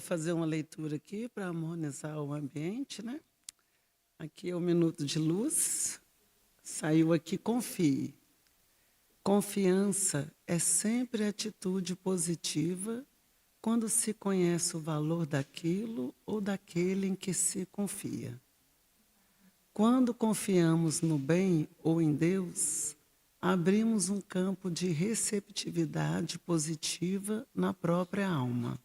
fazer uma leitura aqui para harmonizar o ambiente, né? Aqui é o minuto de luz. Saiu aqui, confie. Confiança é sempre atitude positiva quando se conhece o valor daquilo ou daquele em que se confia. Quando confiamos no bem ou em Deus, abrimos um campo de receptividade positiva na própria alma.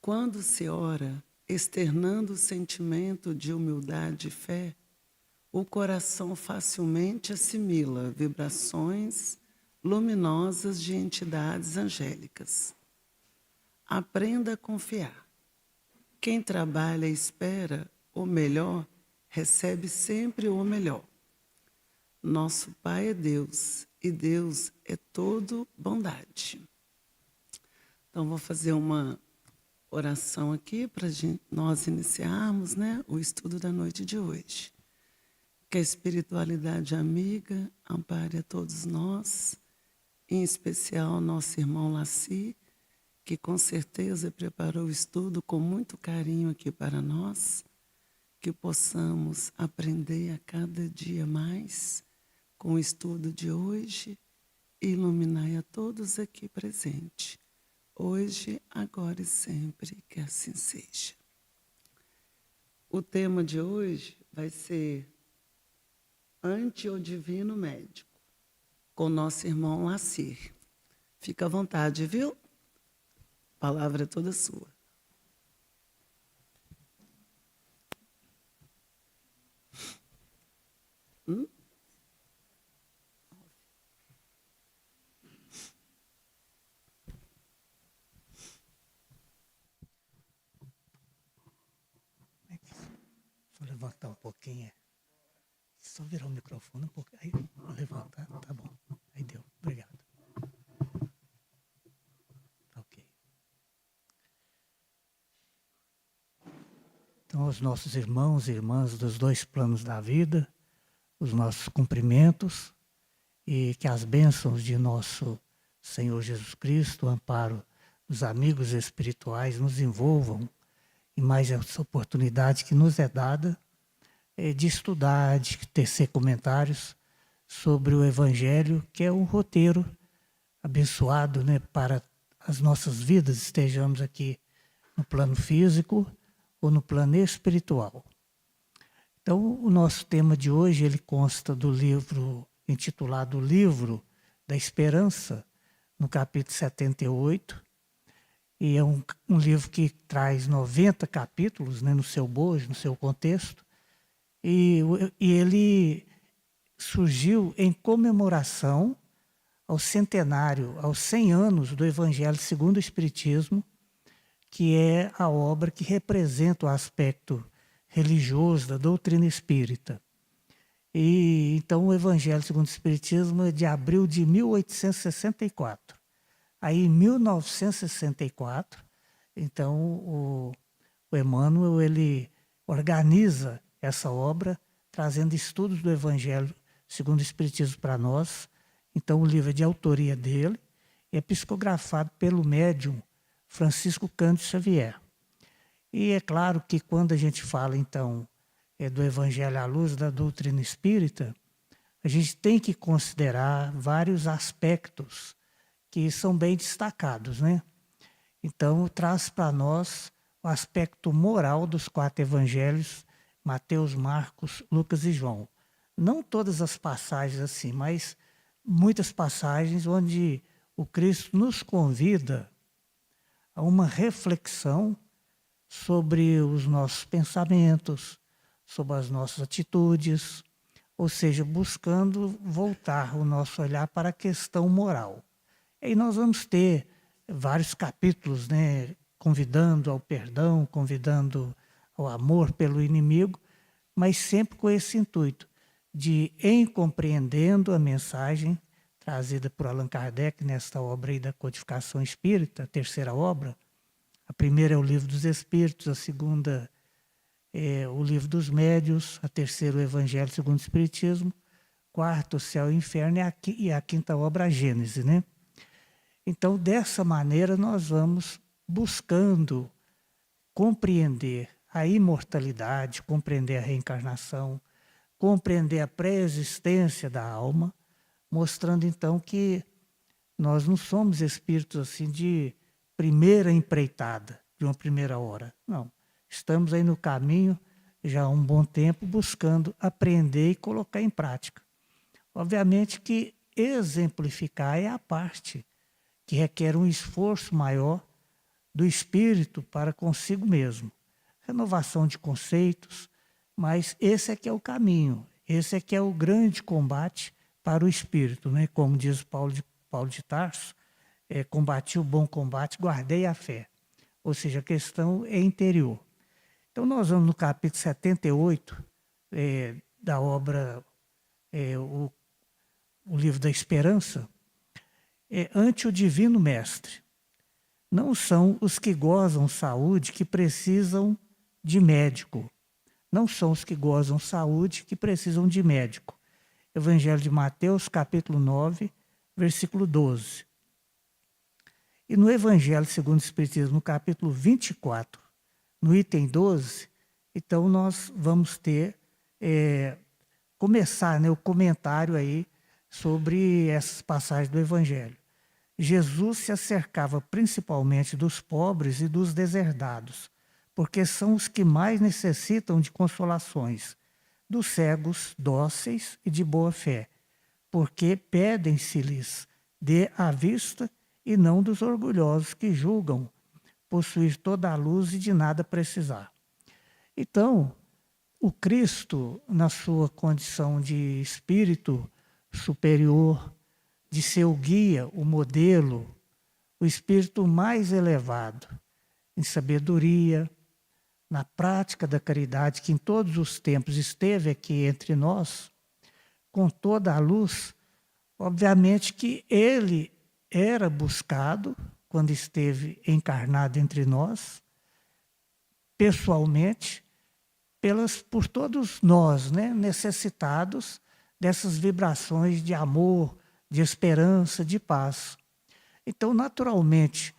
Quando se ora, externando o sentimento de humildade e fé, o coração facilmente assimila vibrações luminosas de entidades angélicas. Aprenda a confiar. Quem trabalha e espera o melhor, recebe sempre o melhor. Nosso Pai é Deus, e Deus é todo bondade. Então, vou fazer uma oração aqui para nós iniciarmos, né, o estudo da noite de hoje. Que a espiritualidade amiga ampare a todos nós, em especial nosso irmão Laci, que com certeza preparou o estudo com muito carinho aqui para nós, que possamos aprender a cada dia mais com o estudo de hoje e iluminar a todos aqui presentes. Hoje, agora e sempre, que assim seja. O tema de hoje vai ser Ante o Divino Médico, com nosso irmão Lacir. Fica à vontade, viu? A palavra é toda sua. Vou levantar um pouquinho. Só virar o microfone um pouquinho. Aí, vou levantar, tá bom. Aí deu, obrigado. Ok. Então, aos nossos irmãos e irmãs dos dois planos da vida, os nossos cumprimentos e que as bênçãos de nosso Senhor Jesus Cristo, o amparo dos amigos espirituais nos envolvam e mais essa oportunidade que nos é dada de estudar, de tecer comentários sobre o Evangelho, que é um roteiro abençoado, né, para as nossas vidas, estejamos aqui no plano físico ou no plano espiritual. Então, o nosso tema de hoje ele consta do livro intitulado O Livro da Esperança, no capítulo 78, e é um livro que traz 90 capítulos, né, no seu bojo, no seu contexto, e ele surgiu em comemoração ao centenário, aos 100 anos do Evangelho segundo o Espiritismo, que é a obra que representa o aspecto religioso da doutrina espírita. E então o Evangelho segundo o Espiritismo é de abril de 1864. Aí em 1964, então o Emmanuel ele organiza essa obra, trazendo estudos do Evangelho segundo o Espiritismo para nós. Então o livro é de autoria dele e é psicografado pelo médium Francisco Cândido Xavier. E é claro que quando a gente fala então do Evangelho à luz da doutrina espírita, a gente tem que considerar vários aspectos que são bem destacados, né? Então traz para nós o aspecto moral dos 4 evangelhos, Mateus, Marcos, Lucas e João. Não todas as passagens assim, mas muitas passagens onde o Cristo nos convida a uma reflexão sobre os nossos pensamentos, sobre as nossas atitudes, ou seja, buscando voltar o nosso olhar para a questão moral. E aí nós vamos ter vários capítulos, né, convidando ao perdão, convidando ao amor pelo inimigo, mas sempre com esse intuito de, em compreendendo a mensagem trazida por Allan Kardec nesta obra aí da Codificação Espírita, a terceira obra. A primeira é o Livro dos Espíritos, a segunda é o Livro dos Médiuns, a terceira o Evangelho segundo o Espiritismo, quarto o Céu e o Inferno e a quinta obra a Gênese, né? Então, dessa maneira, nós vamos buscando compreender a imortalidade, compreender a reencarnação, compreender a pré-existência da alma, mostrando então que nós não somos espíritos assim de primeira empreitada, de uma primeira hora. Não. Estamos aí no caminho já há um bom tempo buscando aprender e colocar em prática. Obviamente que exemplificar é a parte que requer um esforço maior do espírito para consigo mesmo. Renovação de conceitos, mas esse é que é o caminho, esse é que é o grande combate para o espírito, né? Como diz Paulo de Tarso, combati o bom combate, guardei a fé. Ou seja, a questão é interior. Então nós vamos no capítulo 78 da obra, o livro da Esperança, ante o Divino Mestre. Não são os que gozam saúde que precisam de médico. Não são os que gozam saúde que precisam de médico. Evangelho de Mateus, capítulo 9, versículo 12. E no Evangelho segundo o Espiritismo, no capítulo 24, no item 12, então nós vamos ter, começar, né, o comentário aí sobre essas passagens do Evangelho. Jesus se acercava principalmente dos pobres e dos deserdados, porque são os que mais necessitam de consolações, dos cegos dóceis e de boa fé, porque pedem-se-lhes dê à vista e não dos orgulhosos que julgam possuir toda a luz e de nada precisar. Então, o Cristo, na sua condição de espírito superior, de ser o guia, o modelo, o espírito mais elevado, em sabedoria, na prática da caridade, que em todos os tempos esteve aqui entre nós, com toda a luz, obviamente que ele era buscado, quando esteve encarnado entre nós, pessoalmente, por todos nós, né, necessitados dessas vibrações de amor, de esperança, de paz. Então, naturalmente,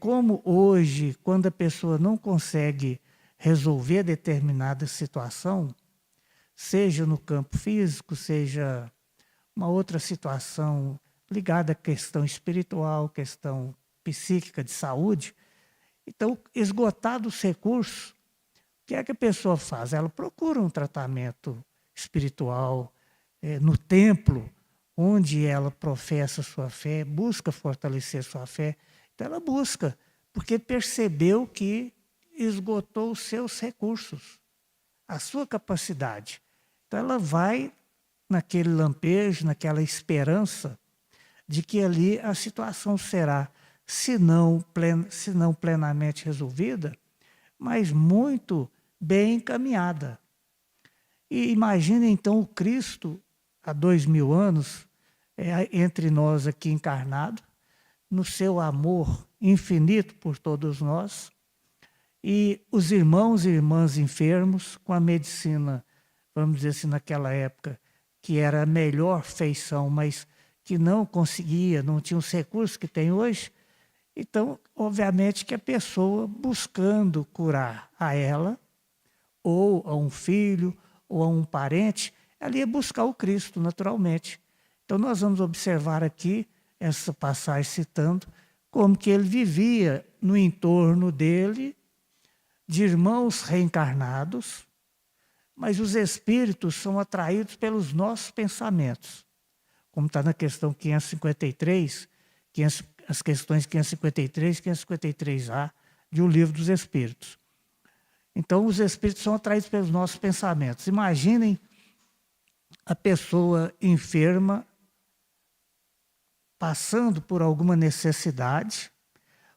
como hoje, quando a pessoa não consegue resolver determinada situação, seja no campo físico, seja uma outra situação ligada à questão espiritual, questão psíquica de saúde, então, esgotados os recursos, o que é que a pessoa faz? Ela procura um tratamento espiritual no templo, onde ela professa sua fé, busca fortalecer sua fé. Então ela busca, porque percebeu que esgotou os seus recursos, a sua capacidade. Então ela vai naquele lampejo, naquela esperança de que ali a situação será, se não plenamente resolvida, mas muito bem encaminhada. E imagine então o Cristo, há 2000 anos, entre nós aqui encarnado, no seu amor infinito por todos nós, e os irmãos e irmãs enfermos, com a medicina, vamos dizer assim, naquela época, que era a melhor feição, mas que não conseguia, não tinha os recursos que tem hoje. Então, obviamente que a pessoa buscando curar a ela, ou a um filho, ou a um parente, ela ia buscar o Cristo, naturalmente. Então, nós vamos observar aqui, essa passagem citando, como que ele vivia no entorno dele, de irmãos reencarnados, mas os espíritos são atraídos pelos nossos pensamentos. Como está na questão 553, as questões 553 e 553A de O Livro dos Espíritos. Então, os espíritos são atraídos pelos nossos pensamentos. Imaginem a pessoa enferma passando por alguma necessidade.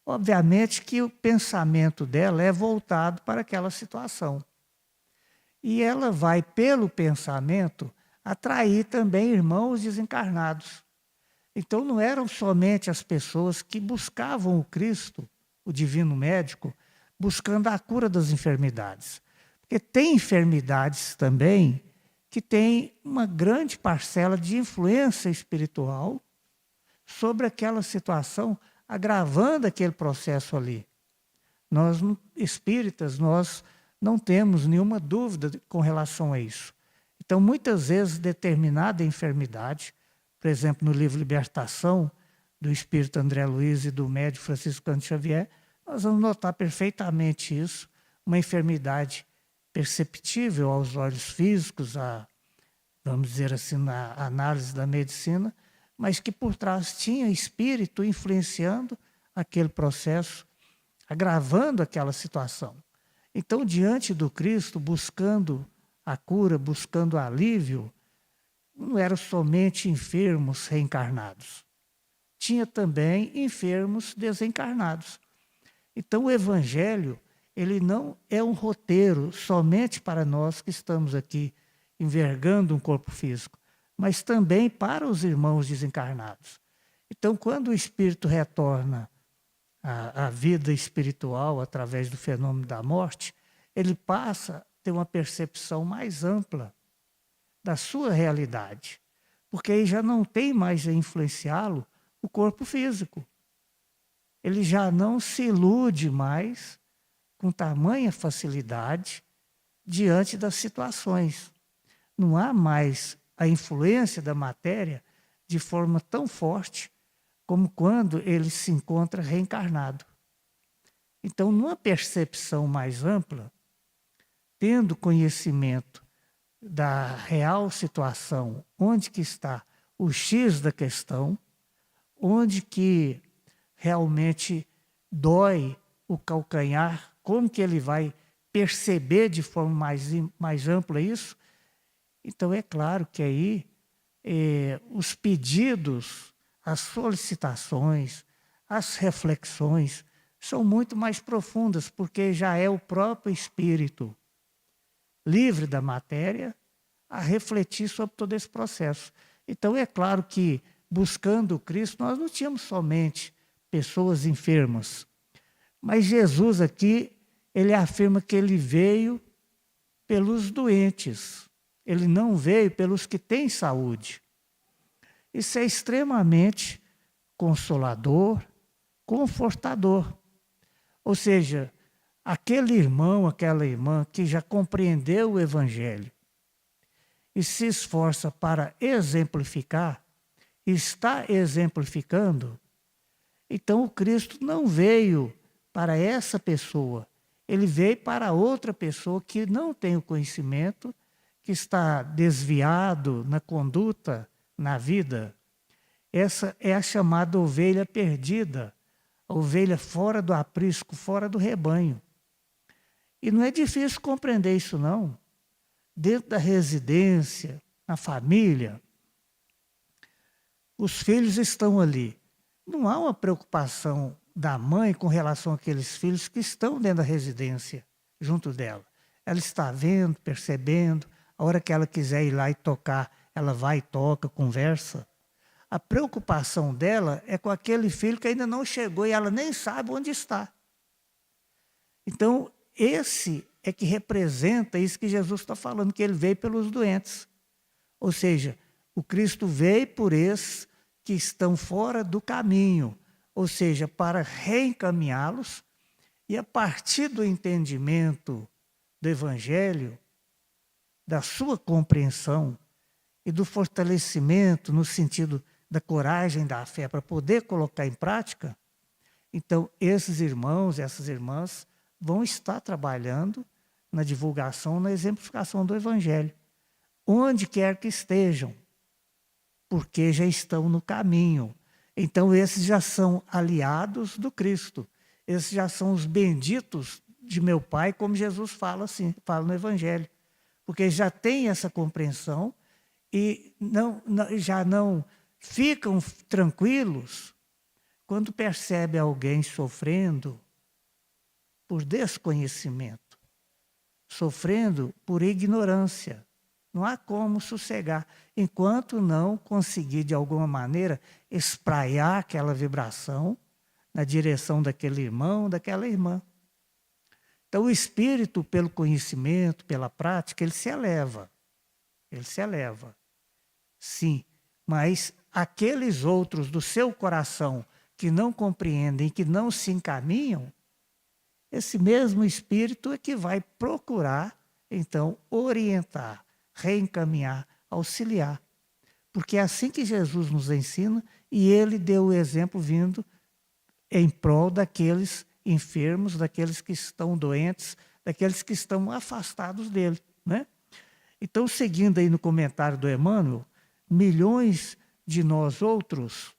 Obviamente que o pensamento dela é voltado para aquela situação. E ela vai, pelo pensamento, atrair também irmãos desencarnados. Então, não eram somente as pessoas que buscavam o Cristo, o divino médico, buscando a cura das enfermidades. Porque tem enfermidades também que têm uma grande parcela de influência espiritual sobre aquela situação, agravando aquele processo ali. Nós, espíritas, nós não temos nenhuma dúvida com relação a isso. Então, muitas vezes, determinada enfermidade, por exemplo, no livro Libertação, do espírito André Luiz e do médico Francisco Cândido Xavier, nós vamos notar perfeitamente isso, uma enfermidade perceptível aos olhos físicos, vamos dizer assim, na análise da medicina, mas que por trás tinha espírito influenciando aquele processo, agravando aquela situação. Então, diante do Cristo, buscando a cura, buscando alívio, não eram somente enfermos reencarnados. Tinha também enfermos desencarnados. Então, o Evangelho, ele não é um roteiro somente para nós que estamos aqui envergando um corpo físico, mas também para os irmãos desencarnados. Então, quando o espírito retorna à vida espiritual através do fenômeno da morte, ele passa a ter uma percepção mais ampla da sua realidade, porque aí já não tem mais a influenciá-lo o corpo físico. Ele já não se ilude mais com tamanha facilidade diante das situações. Não há mais a influência da matéria de forma tão forte como quando ele se encontra reencarnado. Então, numa percepção mais ampla, tendo conhecimento da real situação, onde que está o X da questão, onde que realmente dói o calcanhar, como que ele vai perceber de forma mais ampla isso. Então, é claro que aí os pedidos, as solicitações, as reflexões são muito mais profundas, porque já é o próprio espírito livre da matéria a refletir sobre todo esse processo. Então, é claro que, buscando o Cristo, nós não tínhamos somente pessoas enfermas, mas Jesus aqui, ele afirma que ele veio pelos doentes, ele não veio pelos que têm saúde. Isso é extremamente consolador, confortador. Ou seja, aquele irmão, aquela irmã que já compreendeu o Evangelho e se esforça para exemplificar, está exemplificando, então o Cristo não veio para essa pessoa, ele veio para outra pessoa que não tem o conhecimento, que está desviado na conduta, na vida. Essa é a chamada ovelha perdida, a ovelha fora do aprisco, fora do rebanho. E não é difícil compreender isso, não. Dentro da residência, na família, os filhos estão ali. Não há uma preocupação da mãe com relação àqueles filhos que estão dentro da residência, junto dela. Ela está vendo, percebendo, a hora que ela quiser ir lá e tocar, ela vai e toca, conversa. A preocupação dela é com aquele filho que ainda não chegou e ela nem sabe onde está. Então, esse é que representa isso que Jesus está falando, que ele veio pelos doentes. Ou seja, o Cristo veio por esses que estão fora do caminho, ou seja, para reencaminhá-los, e a partir do entendimento do Evangelho, da sua compreensão e do fortalecimento no sentido da coragem, da fé, para poder colocar em prática, então esses irmãos, essas irmãs vão estar trabalhando na divulgação, na exemplificação do Evangelho, onde quer que estejam, porque já estão no caminho. Então esses já são aliados do Cristo, esses já são os benditos de meu Pai, como Jesus fala assim, fala no Evangelho, porque já tem essa compreensão e já não ficam tranquilos quando percebe alguém sofrendo por desconhecimento, sofrendo por ignorância. Não há como sossegar, enquanto não conseguir, de alguma maneira, espraiar aquela vibração na direção daquele irmão, daquela irmã. Então, o espírito, pelo conhecimento, pela prática, ele se eleva. Ele se eleva. Sim, mas aqueles outros do seu coração que não compreendem, que não se encaminham, esse mesmo espírito é que vai procurar, então, orientar, reencaminhar, auxiliar. Porque é assim que Jesus nos ensina, e ele deu o exemplo vindo em prol daqueles enfermos, daqueles que estão doentes, daqueles que estão afastados dele, né? Então, seguindo aí no comentário do Emmanuel, milhões de nós outros,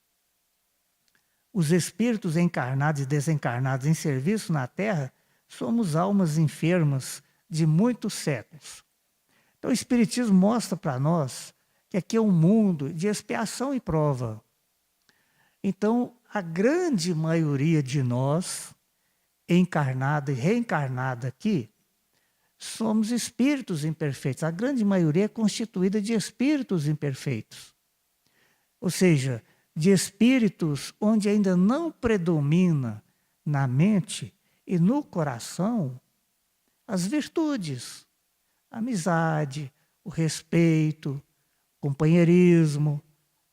os espíritos encarnados e desencarnados em serviço na Terra, somos almas enfermas de muitos séculos. Então, o Espiritismo mostra para nós que aqui é um mundo de expiação e prova. Então, a grande maioria de nós, encarnada e reencarnada aqui, somos espíritos imperfeitos. A grande maioria é constituída de espíritos imperfeitos. Ou seja, de espíritos onde ainda não predomina na mente e no coração as virtudes, a amizade, o respeito, o companheirismo,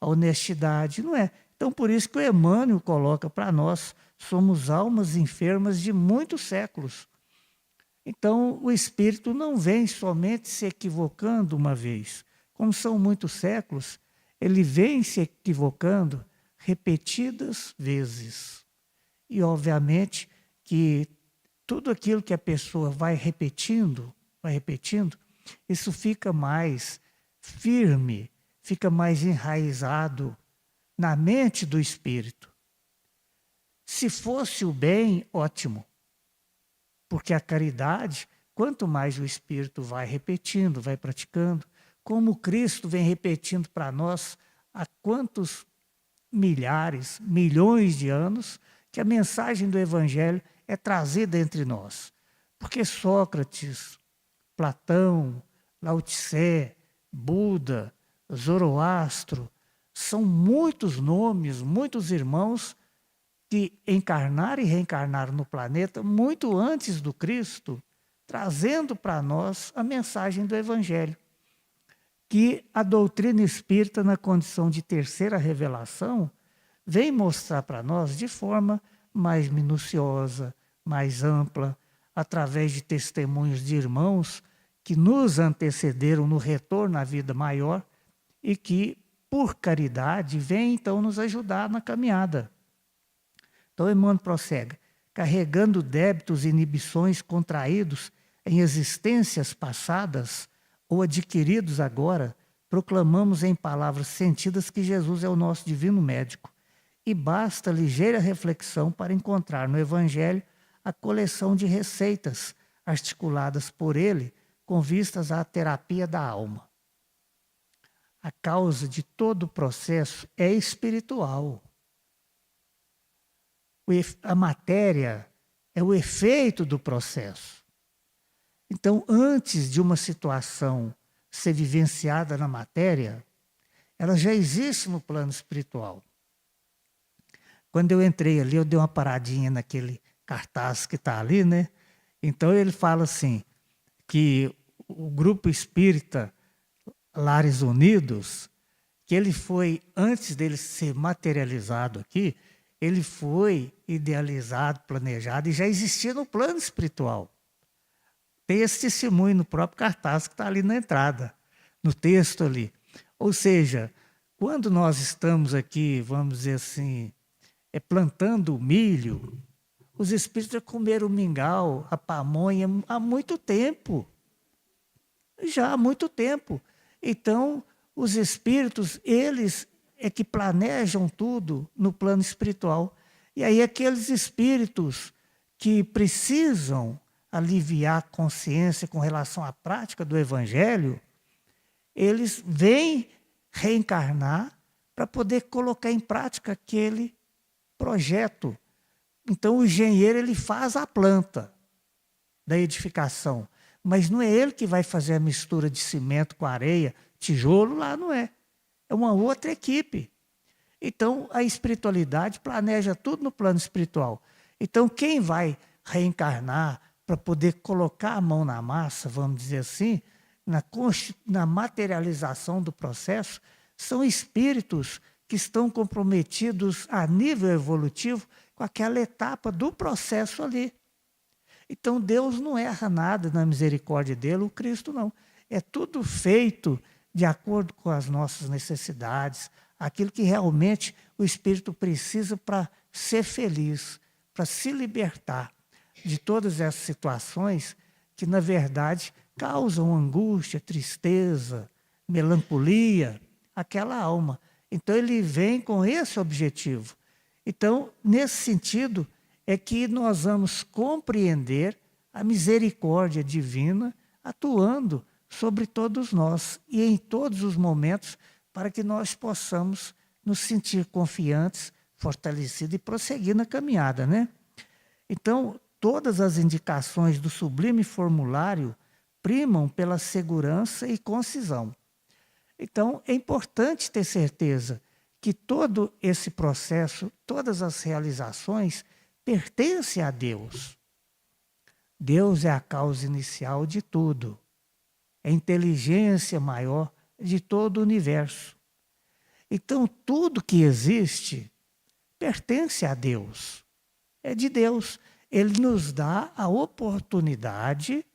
a honestidade, não é? Então, por isso que o Emmanuel coloca para nós, somos almas enfermas de muitos séculos. Então, o espírito não vem somente se equivocando uma vez. Como são muitos séculos, ele vem se equivocando repetidas vezes. E, obviamente, que tudo aquilo que a pessoa vai repetindo, isso fica mais firme, fica mais enraizado na mente do espírito. Se fosse o bem, ótimo. Porque a caridade, quanto mais o espírito vai repetindo, vai praticando, como Cristo vem repetindo para nós há quantos milhares, milhões de anos, que a mensagem do Evangelho é trazida entre nós. Porque Sócrates, Platão, Lao Tse, Buda, Zoroastro, são muitos nomes, muitos irmãos que encarnaram e reencarnaram no planeta muito antes do Cristo, trazendo para nós a mensagem do Evangelho. Que a doutrina espírita, na condição de terceira revelação, vem mostrar para nós de forma mais minuciosa, mais ampla, através de testemunhos de irmãos que nos antecederam no retorno à vida maior e que, por caridade, vêm então nos ajudar na caminhada. Então, Emmanuel prossegue, carregando débitos e inibições contraídos em existências passadas ou adquiridos agora, proclamamos em palavras sentidas que Jesus é o nosso divino médico. E basta ligeira reflexão para encontrar no Evangelho a coleção de receitas articuladas por ele com vistas à terapia da alma. A causa de todo o processo é espiritual. A matéria é o efeito do processo. Então, antes de uma situação ser vivenciada na matéria, ela já existe no plano espiritual. Quando eu entrei ali, eu dei uma paradinha naquele cartaz que está ali, né? Então ele fala assim, que o grupo espírita Lares Unidos, que ele foi, antes dele ser materializado aqui, ele foi idealizado, planejado e já existia no plano espiritual. Tem esse testemunho no próprio cartaz que está ali na entrada, no texto ali. Ou seja, quando nós estamos aqui, vamos dizer assim, plantando o milho, os espíritos já comeram o mingau, a pamonha há muito tempo. Já há muito tempo. Então, os espíritos, eles é que planejam tudo no plano espiritual. E aí aqueles espíritos que precisam aliviar a consciência com relação à prática do Evangelho, eles vêm reencarnar para poder colocar em prática aquele projeto. Então o engenheiro ele faz a planta da edificação, mas não é ele que vai fazer a mistura de cimento com areia, tijolo, lá não é. É uma outra equipe. Então a espiritualidade planeja tudo no plano espiritual. Então quem vai reencarnar para poder colocar a mão na massa, vamos dizer assim, na materialização do processo, são espíritos que estão comprometidos a nível evolutivo com aquela etapa do processo ali. Então Deus não erra nada na misericórdia dele, o Cristo não. É tudo feito de acordo com as nossas necessidades, aquilo que realmente o Espírito precisa para ser feliz, para se libertar de todas essas situações que, na verdade, causam angústia, tristeza, melancolia, aquela alma. Então ele vem com esse objetivo. Então, nesse sentido, é que nós vamos compreender a misericórdia divina atuando sobre todos nós e em todos os momentos para que nós possamos nos sentir confiantes, fortalecidos e prosseguir na caminhada, né? Então, todas as indicações do sublime formulário primam pela segurança e concisão. Então, é importante ter certeza que todo esse processo, todas as realizações, pertencem a Deus. Deus é a causa inicial de tudo. É a inteligência maior de todo o universo. Então, tudo que existe pertence a Deus. É de Deus. Ele nos dá a oportunidade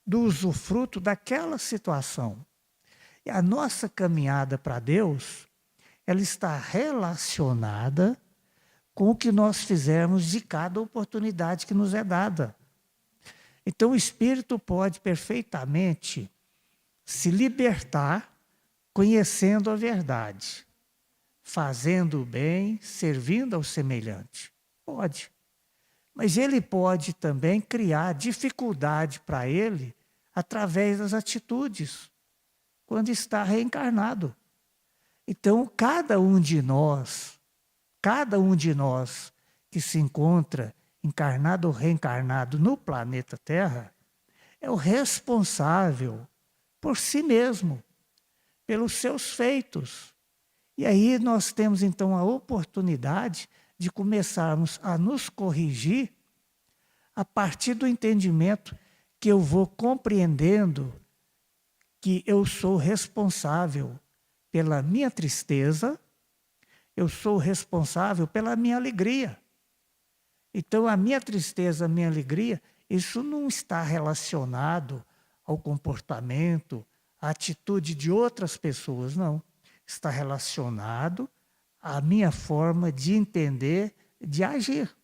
do usufruto daquela situação. E a nossa caminhada para Deus, ela está relacionada com o que nós fizermos de cada oportunidade que nos é dada. Então o Espírito pode perfeitamente se libertar conhecendo a verdade, fazendo o bem, servindo ao semelhante. Pode. Mas ele pode também criar dificuldade para ele através das atitudes, quando está reencarnado. Então, cada um de nós que se encontra encarnado ou reencarnado no planeta Terra, é o responsável por si mesmo, pelos seus feitos. E aí nós temos então a oportunidade de começarmos a nos corrigir a partir do entendimento que eu vou compreendendo que eu sou responsável pela minha tristeza, eu sou responsável pela minha alegria. Então, a minha tristeza, a minha alegria, isso não está relacionado ao comportamento, à atitude de outras pessoas, não. Está relacionado à minha forma de entender, de agir.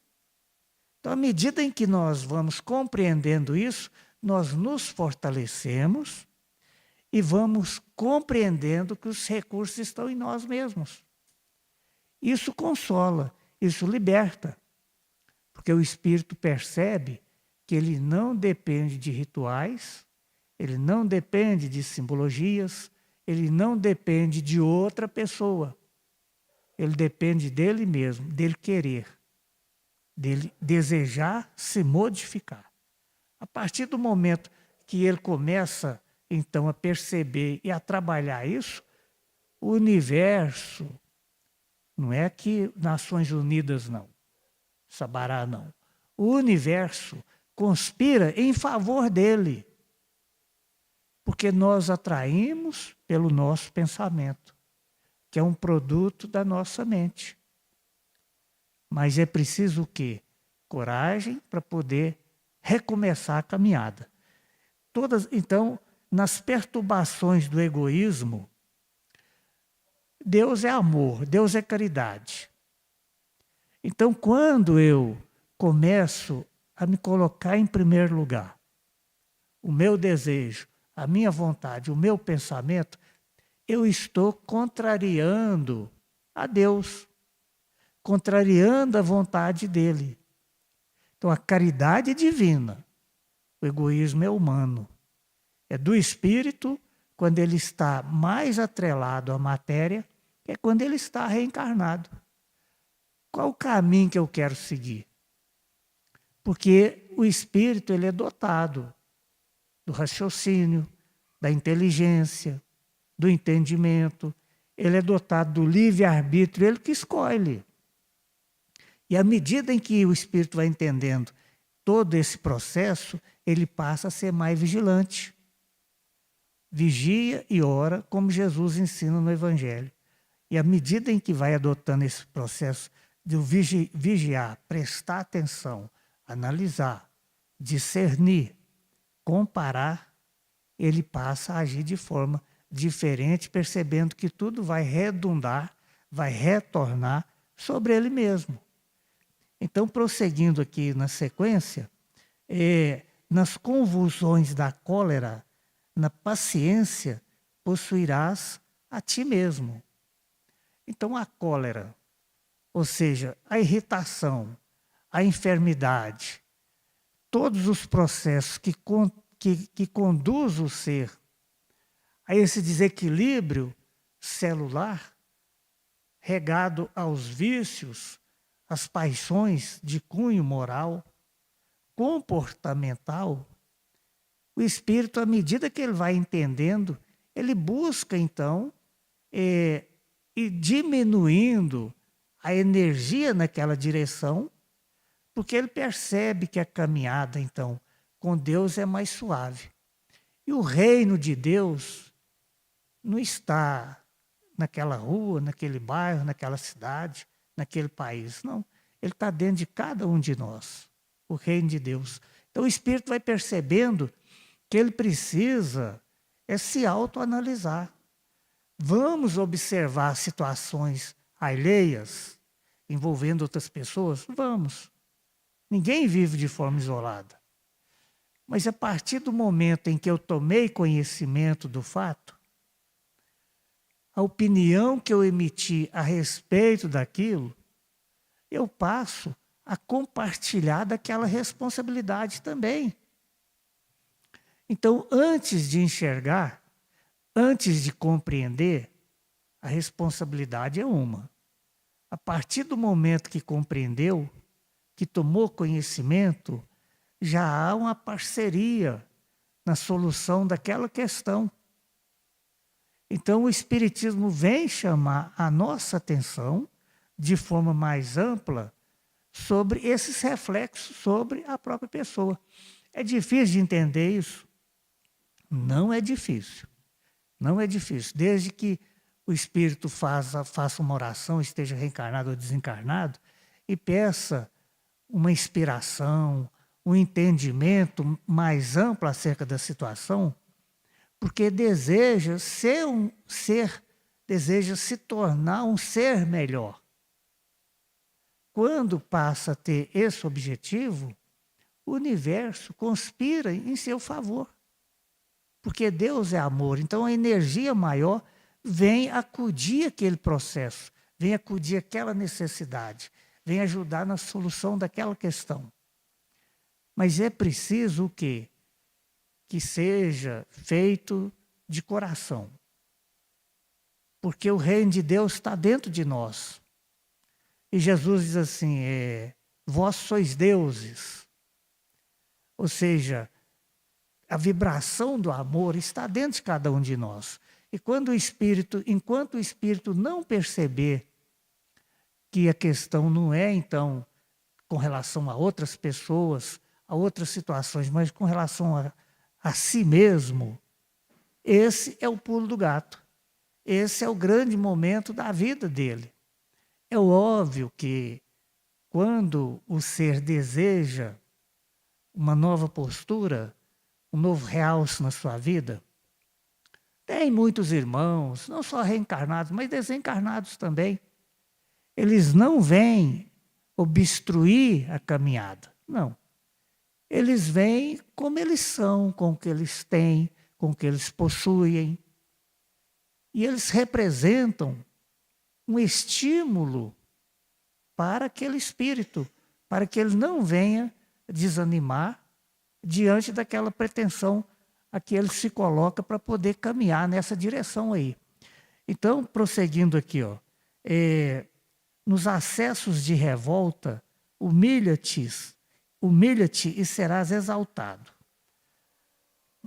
Então, à medida em que nós vamos compreendendo isso, nós nos fortalecemos e vamos compreendendo que os recursos estão em nós mesmos. Isso consola, isso liberta, porque o espírito percebe que ele não depende de rituais, ele não depende de simbologias, ele não depende de outra pessoa. Ele depende dele mesmo, dele querer, dele desejar se modificar. A partir do momento que ele começa, então, a perceber e a trabalhar isso, o universo, não é que Nações Unidas não, Sabará não, o universo conspira em favor dele, porque nós atraímos pelo nosso pensamento, que é um produto da nossa mente. Mas é preciso o quê? Coragem para poder recomeçar a caminhada. Então, nas perturbações do egoísmo, Deus é amor, Deus é caridade. Então, quando eu começo a me colocar em primeiro lugar, o meu desejo, a minha vontade, o meu pensamento, eu estou contrariando a Deus, contrariando a vontade dele. Então, a caridade é divina, o egoísmo é humano. É do espírito, quando ele está mais atrelado à matéria, que é quando ele está reencarnado. Qual o caminho que eu quero seguir? Porque o espírito ele é dotado do raciocínio, da inteligência, do entendimento, ele é dotado do livre-arbítrio, ele que escolhe. E à medida em que o espírito vai entendendo todo esse processo, ele passa a ser mais vigilante. Vigia e ora, como Jesus ensina no Evangelho. E à medida em que vai adotando esse processo de vigiar, prestar atenção, analisar, discernir, comparar, ele passa a agir de forma diferente, percebendo que tudo vai redundar, vai retornar sobre ele mesmo. Então, prosseguindo aqui na sequência, nas convulsões da cólera, na paciência, possuirás a ti mesmo. Então, a cólera, ou seja, a irritação, a enfermidade, todos os processos que conduzem o ser a esse desequilíbrio celular, regado aos vícios, às paixões de cunho moral, comportamental, o espírito, à medida que ele vai entendendo, ele busca, então, ir diminuindo a energia naquela direção, porque ele percebe que a caminhada, então, com Deus é mais suave. E o reino de Deus não está naquela rua, naquele bairro, naquela cidade, naquele país, não. Ele está dentro de cada um de nós, o reino de Deus. Então o espírito vai percebendo que ele precisa se autoanalisar. Vamos observar situações alheias envolvendo outras pessoas? Vamos. Ninguém vive de forma isolada. Mas a partir do momento em que eu tomei conhecimento do fato, a opinião que eu emiti a respeito daquilo, eu passo a compartilhar daquela responsabilidade também. Então, antes de enxergar, antes de compreender, a responsabilidade é uma. A partir do momento que compreendeu, que tomou conhecimento, já há uma parceria na solução daquela questão. Então, o Espiritismo vem chamar a nossa atenção, de forma mais ampla, sobre esses reflexos sobre a própria pessoa. É difícil de entender isso? Não é difícil. Não é difícil. Desde que o espírito faça uma oração, esteja reencarnado ou desencarnado, e peça uma inspiração, um entendimento mais amplo acerca da situação, porque deseja deseja se tornar um ser melhor. Quando passa a ter esse objetivo, o universo conspira em seu favor. Porque Deus é amor, então a energia maior vem acudir aquele processo, vem acudir aquela necessidade, vem ajudar na solução daquela questão. Mas é preciso o quê? Que seja feito de coração. Porque o reino de Deus está dentro de nós. E Jesus diz assim, vós sois deuses. Ou seja, a vibração do amor está dentro de cada um de nós. E enquanto o espírito não perceber que a questão não é, então, com relação a outras pessoas, a outras situações, mas com relação a si mesmo, esse é o pulo do gato. Esse é o grande momento da vida dele. É óbvio que quando o ser deseja uma nova postura, um novo realce na sua vida, tem muitos irmãos, não só reencarnados, mas desencarnados também. Eles não vêm obstruir a caminhada, não. Eles vêm como eles são, com o que eles têm, com o que eles possuem. E eles representam um estímulo para aquele espírito, para que ele não venha desanimar diante daquela pretensão a que ele se coloca para poder caminhar nessa direção aí. Então, prosseguindo aqui, nos acessos de revolta, humilha-te e serás exaltado.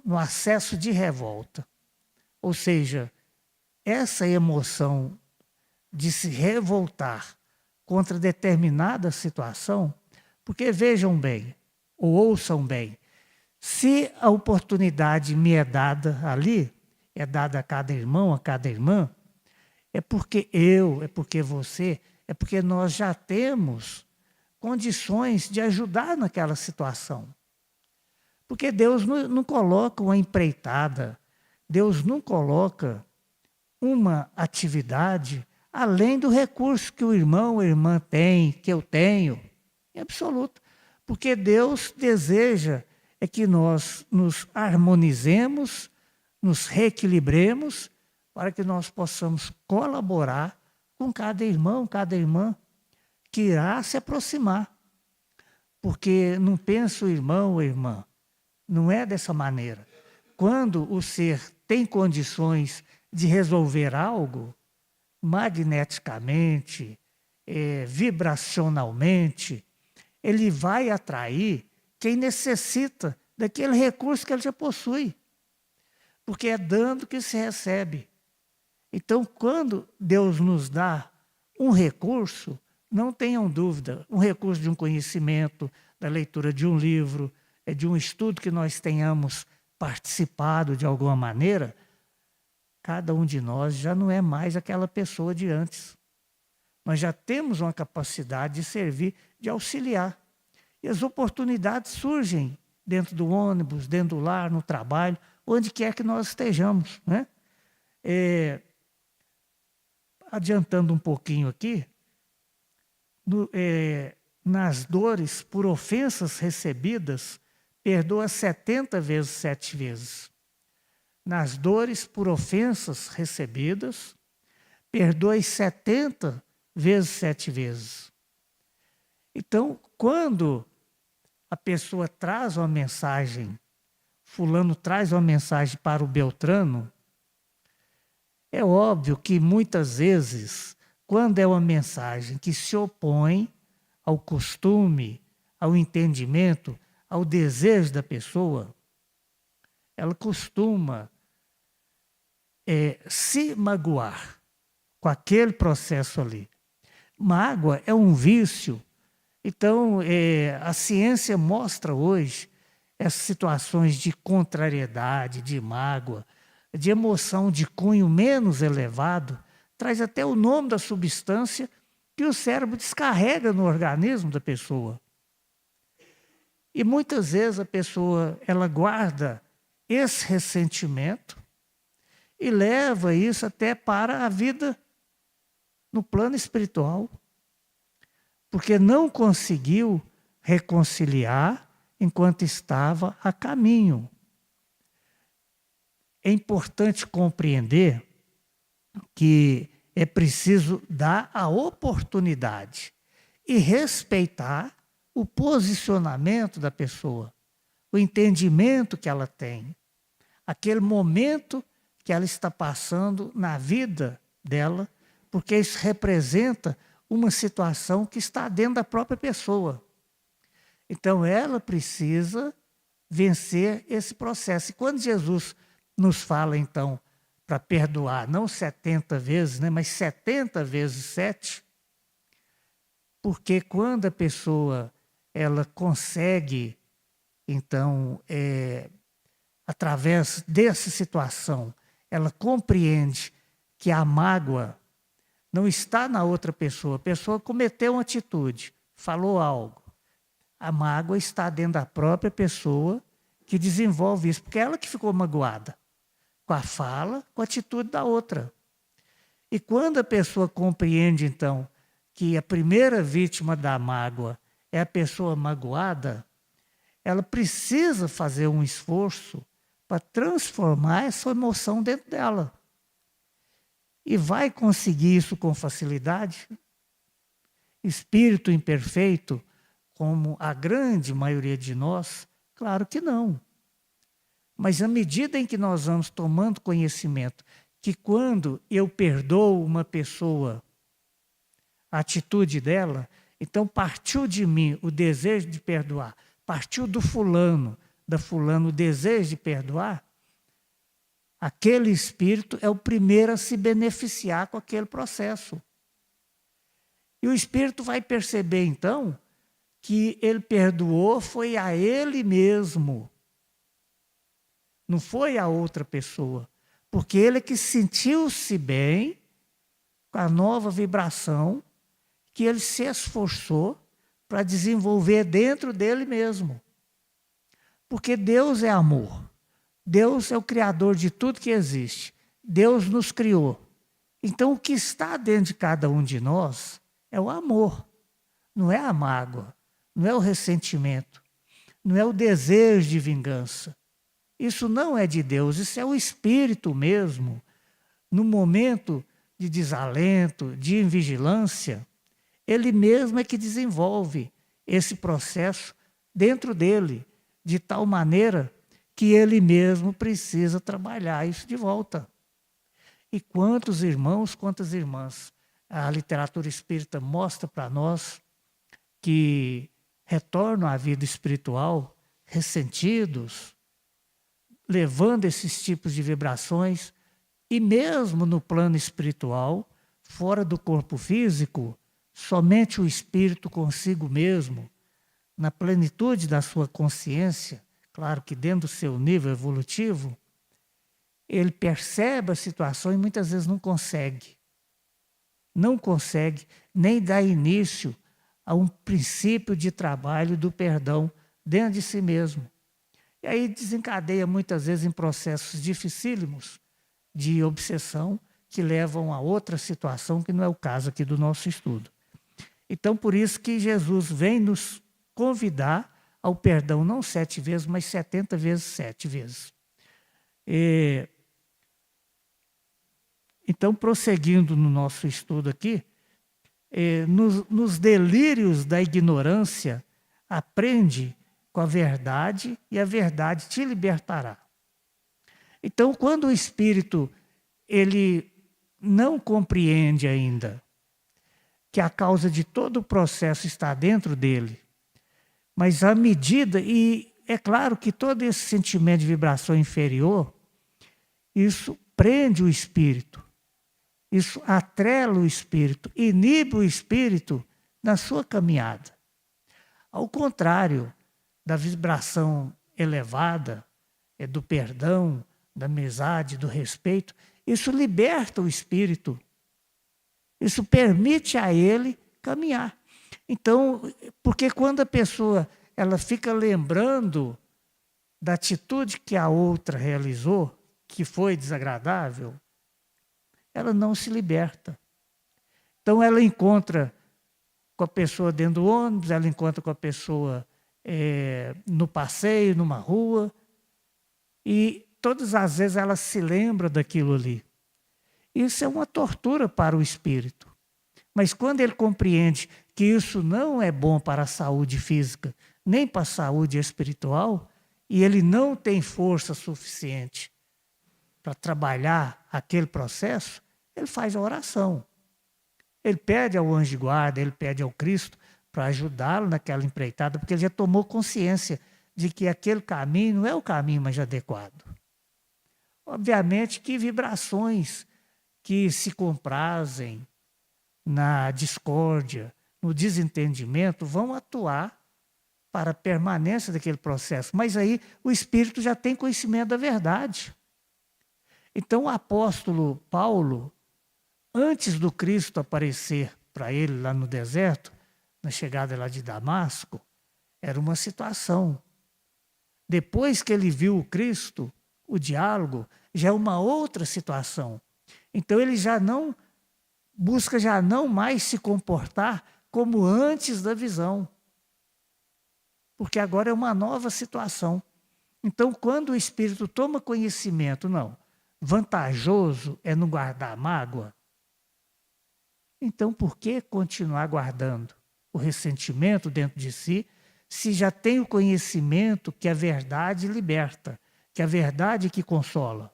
No acesso de revolta. Ou seja, essa emoção de se revoltar contra determinada situação, porque vejam bem, ou ouçam bem, se a oportunidade me é dada ali, é dada a cada irmão, a cada irmã, é porque é porque você, é porque nós já temos condições de ajudar naquela situação. Porque Deus não coloca uma empreitada, Deus não coloca uma atividade além do recurso que o irmão ou a irmã tem, que eu tenho, em absoluto. Porque Deus deseja é que nós nos harmonizemos, nos reequilibremos, para que nós possamos colaborar com cada irmão, cada irmã que irá se aproximar. Porque não pensa o irmão ou irmã, não é dessa maneira. Quando o ser tem condições de resolver algo, magneticamente, vibracionalmente, ele vai atrair quem necessita daquele recurso que ele já possui. Porque é dando que se recebe. Então, quando Deus nos dá um recurso, não tenham dúvida, um recurso de um conhecimento, da leitura de um livro, de um estudo que nós tenhamos participado de alguma maneira, cada um de nós já não é mais aquela pessoa de antes. Nós já temos uma capacidade de servir, de auxiliar. E as oportunidades surgem dentro do ônibus, dentro do lar, no trabalho, onde quer que nós estejamos, né? Adiantando um pouquinho aqui, nas dores por ofensas recebidas, perdoa 70 vezes 7 vezes. Nas dores por ofensas recebidas, perdoe 70 vezes 7 vezes. Então, quando a pessoa traz uma mensagem, fulano traz uma mensagem para o Beltrano, é óbvio que muitas vezes, quando é uma mensagem que se opõe ao costume, ao entendimento, ao desejo da pessoa, ela costuma se magoar com aquele processo ali. Mágoa é um vício. Então, a ciência mostra hoje essas situações de contrariedade, de mágoa, de emoção de cunho menos elevado, traz até o nome da substância que o cérebro descarrega no organismo da pessoa. E muitas vezes a pessoa ela guarda esse ressentimento e leva isso até para a vida no plano espiritual, porque não conseguiu reconciliar enquanto estava a caminho. É importante compreender que é preciso dar a oportunidade e respeitar o posicionamento da pessoa, o entendimento que ela tem, aquele momento que ela está passando na vida dela, porque isso representa uma situação que está dentro da própria pessoa. Então, ela precisa vencer esse processo. E quando Jesus nos fala, então, para perdoar, não 70 vezes, né, mas 70 vezes 7, porque quando a pessoa ela consegue, então, através dessa situação, ela compreende que a mágoa não está na outra pessoa. A pessoa cometeu uma atitude, falou algo. A mágoa está dentro da própria pessoa que desenvolve isso, porque é ela que ficou magoada com a fala, com a atitude da outra. E quando a pessoa compreende, então, que a primeira vítima da mágoa é a pessoa magoada, ela precisa fazer um esforço para transformar essa emoção dentro dela. E vai conseguir isso com facilidade? Espírito imperfeito, como a grande maioria de nós? Claro que não. Mas à medida em que nós vamos tomando conhecimento que quando eu perdoo uma pessoa, a atitude dela, então partiu de mim o desejo de perdoar, partiu do fulano, da fulana o desejo de perdoar, aquele espírito é o primeiro a se beneficiar com aquele processo. E o espírito vai perceber, então, que ele perdoou foi a ele mesmo. Não foi a outra pessoa. Porque ele é que sentiu-se bem com a nova vibração que ele se esforçou para desenvolver dentro dele mesmo. Porque Deus é amor. Deus é o criador de tudo que existe. Deus nos criou. Então, o que está dentro de cada um de nós é o amor. Não é a mágoa, não é o ressentimento, não é o desejo de vingança. Isso não é de Deus, isso é o Espírito mesmo. No momento de desalento, de invigilância, ele mesmo é que desenvolve esse processo dentro dele, de tal maneira que ele mesmo precisa trabalhar isso de volta. E quantos irmãos, quantas irmãs a literatura espírita mostra para nós que retornam à vida espiritual ressentidos, levando esses tipos de vibrações, e mesmo no plano espiritual, fora do corpo físico, somente o espírito consigo mesmo, na plenitude da sua consciência, claro que dentro do seu nível evolutivo, ele percebe a situação e muitas vezes não consegue. Não consegue nem dar início a um princípio de trabalho do perdão dentro de si mesmo. E aí desencadeia muitas vezes em processos dificílimos de obsessão que levam a outra situação que não é o caso aqui do nosso estudo. Então, por isso que Jesus vem nos convidar ao perdão não 7 vezes, mas 70 vezes 7 vezes. Então, prosseguindo no nosso estudo aqui, nos delírios da ignorância, aprende com a verdade e a verdade te libertará. Então, quando o espírito ele não compreende ainda que a causa de todo o processo está dentro dele, mas à medida, e é claro que todo esse sentimento de vibração inferior, isso prende o espírito, isso atrela o espírito, inibe o espírito na sua caminhada. Ao contrário da vibração elevada, do perdão, da amizade, do respeito, isso liberta o espírito. Isso permite a ele caminhar. Então, porque quando a pessoa ela fica lembrando da atitude que a outra realizou, que foi desagradável, ela não se liberta. Então ela encontra com a pessoa dentro do ônibus, ela encontra com a pessoa no passeio, numa rua, e todas as vezes ela se lembra daquilo ali. Isso é uma tortura para o espírito. Mas quando ele compreende que isso não é bom para a saúde física, nem para a saúde espiritual, e ele não tem força suficiente para trabalhar aquele processo, ele faz a oração. Ele pede ao anjo de guarda, ele pede ao Cristo para ajudá-lo naquela empreitada, porque ele já tomou consciência de que aquele caminho não é o caminho mais adequado. Obviamente que vibrações que se comprazem na discórdia, no desentendimento, vão atuar para a permanência daquele processo. Mas aí o espírito já tem conhecimento da verdade. Então o apóstolo Paulo, antes do Cristo aparecer para ele lá no deserto, na chegada lá de Damasco, era uma situação. Depois que ele viu o Cristo, o diálogo já é uma outra situação. Então ele já não busca já não mais se comportar como antes da visão. Porque agora é uma nova situação. Então, quando o espírito toma conhecimento, não, vantajoso é não guardar mágoa, então por que continuar guardando o ressentimento dentro de si, se já tem o conhecimento que a verdade liberta, que a verdade que consola?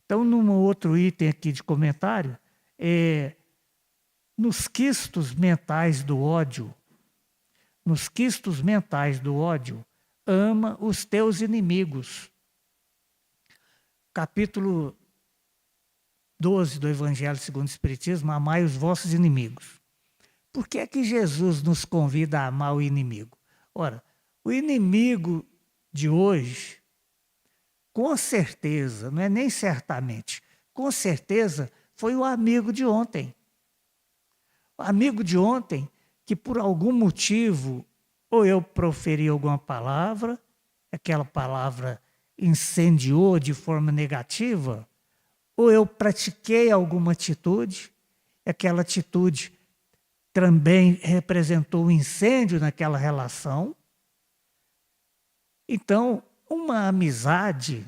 Então, num outro item aqui de comentário, nos quistos mentais do ódio, ama os teus inimigos. Capítulo 12 do Evangelho segundo o Espiritismo, amai os vossos inimigos. Por que é que Jesus nos convida a amar o inimigo? Ora, o inimigo de hoje, com certeza, não é nem certamente, com certeza foi o amigo de ontem. O amigo de ontem que por algum motivo, ou eu proferi alguma palavra, aquela palavra incendiou de forma negativa, ou eu pratiquei alguma atitude, aquela atitude também representou um incêndio naquela relação. Então, uma amizade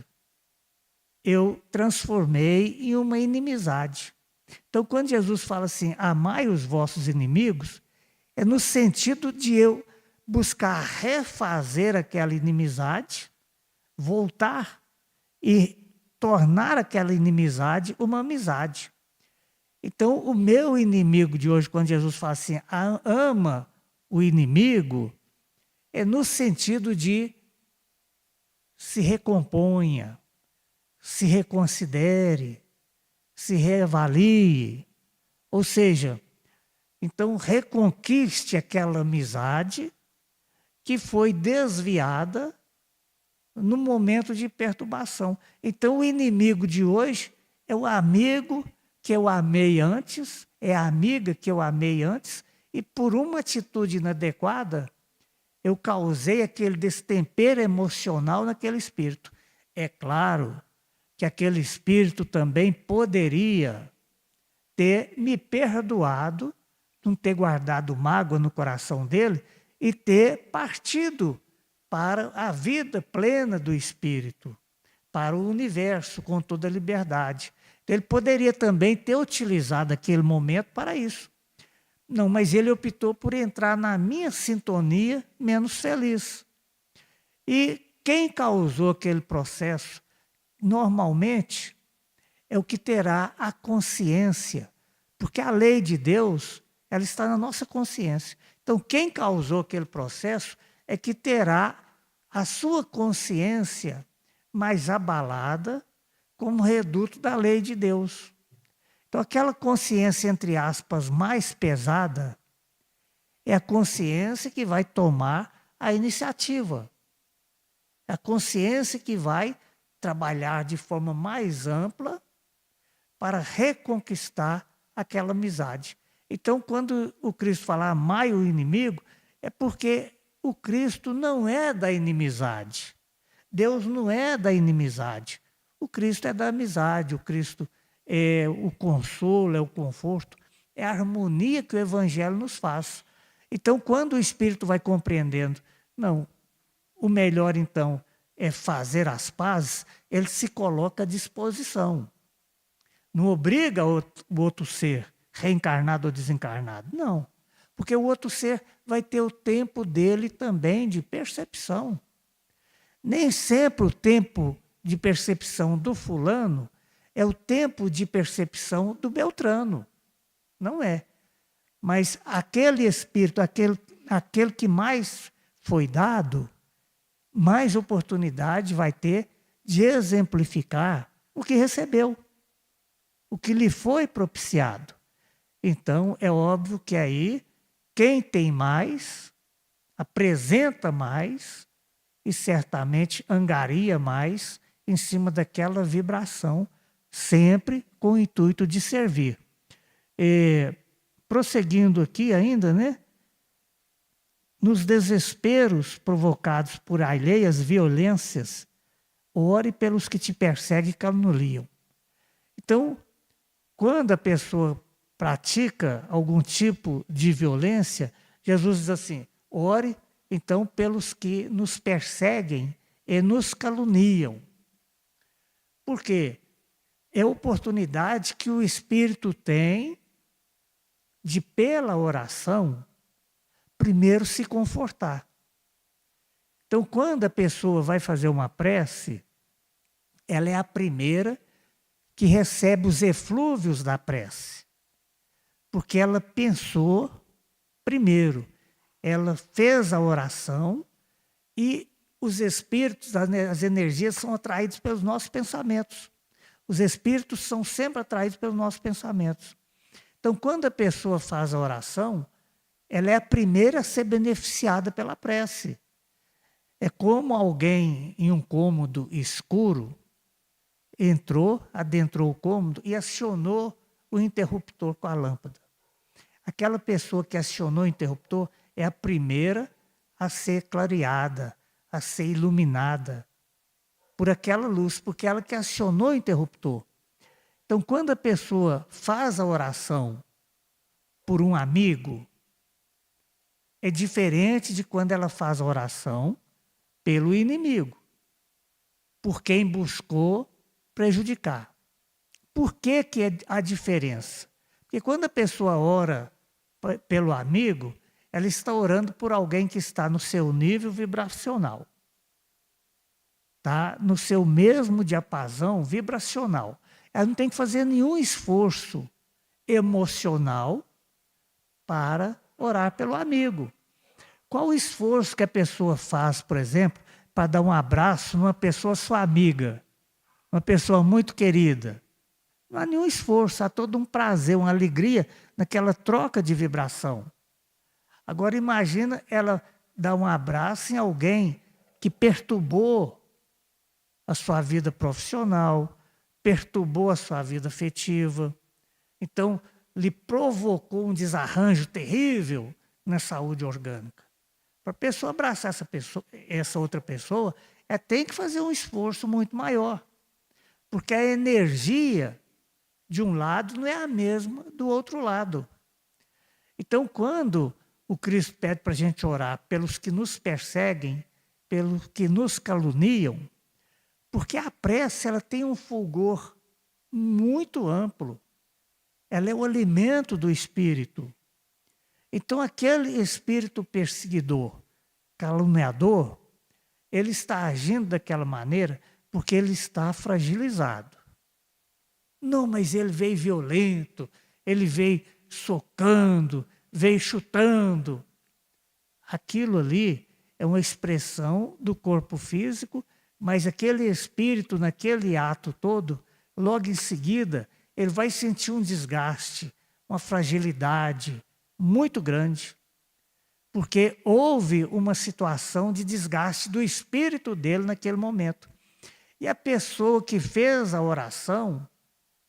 eu transformei em uma inimizade. Então, quando Jesus fala assim, amai os vossos inimigos, é no sentido de eu buscar refazer aquela inimizade, voltar e tornar aquela inimizade uma amizade. Então, o meu inimigo de hoje, quando Jesus fala assim, ama o inimigo, é no sentido de se recomponha, se reconsidere, se reavalie. Ou seja, então reconquiste aquela amizade que foi desviada no momento de perturbação. Então o inimigo de hoje é o amigo que eu amei antes, é a amiga que eu amei antes, e por uma atitude inadequada, eu causei aquele destempero emocional naquele espírito. É claro que aquele espírito também poderia ter me perdoado, não ter guardado mágoa no coração dele e ter partido para a vida plena do espírito, para o universo com toda a liberdade. Então, ele poderia também ter utilizado aquele momento para isso. Não, mas ele optou por entrar na minha sintonia menos feliz. E quem causou aquele processo, normalmente, é o que terá a consciência, porque a lei de Deus, ela está na nossa consciência. Então, quem causou aquele processo é que terá a sua consciência mais abalada como reduto da lei de Deus. Então, aquela consciência, entre aspas, mais pesada, é a consciência que vai tomar a iniciativa. É a consciência que vai trabalhar de forma mais ampla para reconquistar aquela amizade. Então, quando o Cristo fala amai o inimigo, é porque o Cristo não é da inimizade. Deus não é da inimizade. O Cristo é da amizade, o Cristo é o consolo, é o conforto, é a harmonia que o Evangelho nos faz. Então, quando o Espírito vai compreendendo, não, o melhor então é fazer as pazes, ele se coloca à disposição. Não obriga o outro ser, reencarnado ou desencarnado, não. Porque o outro ser vai ter o tempo dele também de percepção. Nem sempre o tempo de percepção do fulano é o tempo de percepção do Beltrano. Não é. Mas aquele espírito, aquele que mais foi dado, mais oportunidade vai ter de exemplificar o que recebeu, o que lhe foi propiciado. Então, é óbvio que aí, quem tem mais, apresenta mais e certamente angaria mais em cima daquela vibração, sempre com o intuito de servir. Prosseguindo aqui ainda, né? Nos desesperos provocados por alheias violências, ore pelos que te perseguem e caluniam. Então, quando a pessoa pratica algum tipo de violência, Jesus diz assim, ore então pelos que nos perseguem e nos caluniam. Por quê? É a oportunidade que o Espírito tem de, pela oração, primeiro se confortar. Então, quando a pessoa vai fazer uma prece, ela é a primeira que recebe os eflúvios da prece. Porque ela pensou primeiro, ela fez a oração e os espíritos, as energias são atraídos pelos nossos pensamentos. Os espíritos são sempre atraídos pelos nossos pensamentos. Então, quando a pessoa faz a oração, ela é a primeira a ser beneficiada pela prece. É como alguém em um cômodo escuro entrou, adentrou o cômodo e acionou o interruptor com a lâmpada. Aquela pessoa que acionou o interruptor é a primeira a ser clareada, a ser iluminada por aquela luz, porque ela que acionou o interruptor. Então, quando a pessoa faz a oração por um amigo, é diferente de quando ela faz a oração pelo inimigo, por quem buscou prejudicar. Por que é a diferença? Porque quando a pessoa ora pelo amigo, ela está orando por alguém que está no seu nível vibracional. Está no seu mesmo diapasão vibracional. Ela não tem que fazer nenhum esforço emocional para orar pelo amigo. Qual o esforço que a pessoa faz, por exemplo, para dar um abraço numa pessoa sua amiga, uma pessoa muito querida? Não há nenhum esforço, há todo um prazer, uma alegria naquela troca de vibração. Agora imagina ela dar um abraço em alguém que perturbou a sua vida profissional, perturbou a sua vida afetiva. Então, lhe provocou um desarranjo terrível na saúde orgânica. Para a pessoa abraçar essa outra pessoa, tem que fazer um esforço muito maior. Porque a energia de um lado não é a mesma do outro lado. Então, quando o Cristo pede para a gente orar pelos que nos perseguem, pelos que nos caluniam, porque a prece ela tem um fulgor muito amplo. Ela é o alimento do espírito. Então, aquele espírito perseguidor, caluniador, ele está agindo daquela maneira porque ele está fragilizado. Não, mas ele veio violento, ele veio socando, veio chutando. Aquilo ali é uma expressão do corpo físico, mas aquele espírito, naquele ato todo, logo em seguida, ele vai sentir um desgaste, uma fragilidade muito grande, porque houve uma situação de desgaste do espírito dele naquele momento. E a pessoa que fez a oração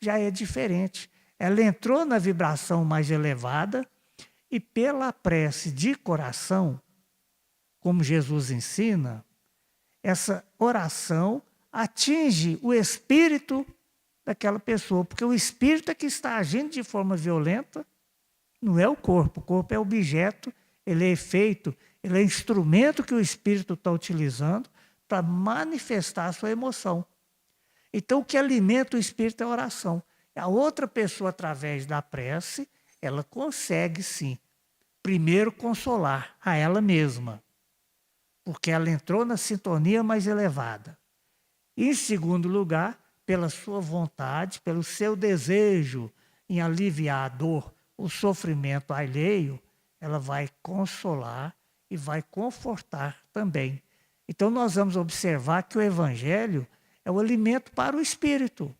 já é diferente. Ela entrou na vibração mais elevada e pela prece de coração, como Jesus ensina, essa oração atinge o espírito daquela pessoa, porque o espírito é que está agindo de forma violenta, não é o corpo é objeto, ele é efeito, ele é instrumento que o espírito está utilizando para manifestar a sua emoção. Então, o que alimenta o espírito é a oração. A outra pessoa, através da prece, ela consegue, sim, primeiro consolar a ela mesma, porque ela entrou na sintonia mais elevada. E, em segundo lugar, pela sua vontade, pelo seu desejo em aliviar a dor, o sofrimento alheio, ela vai consolar e vai confortar também. Então, nós vamos observar que o Evangelho é o alimento para o espírito.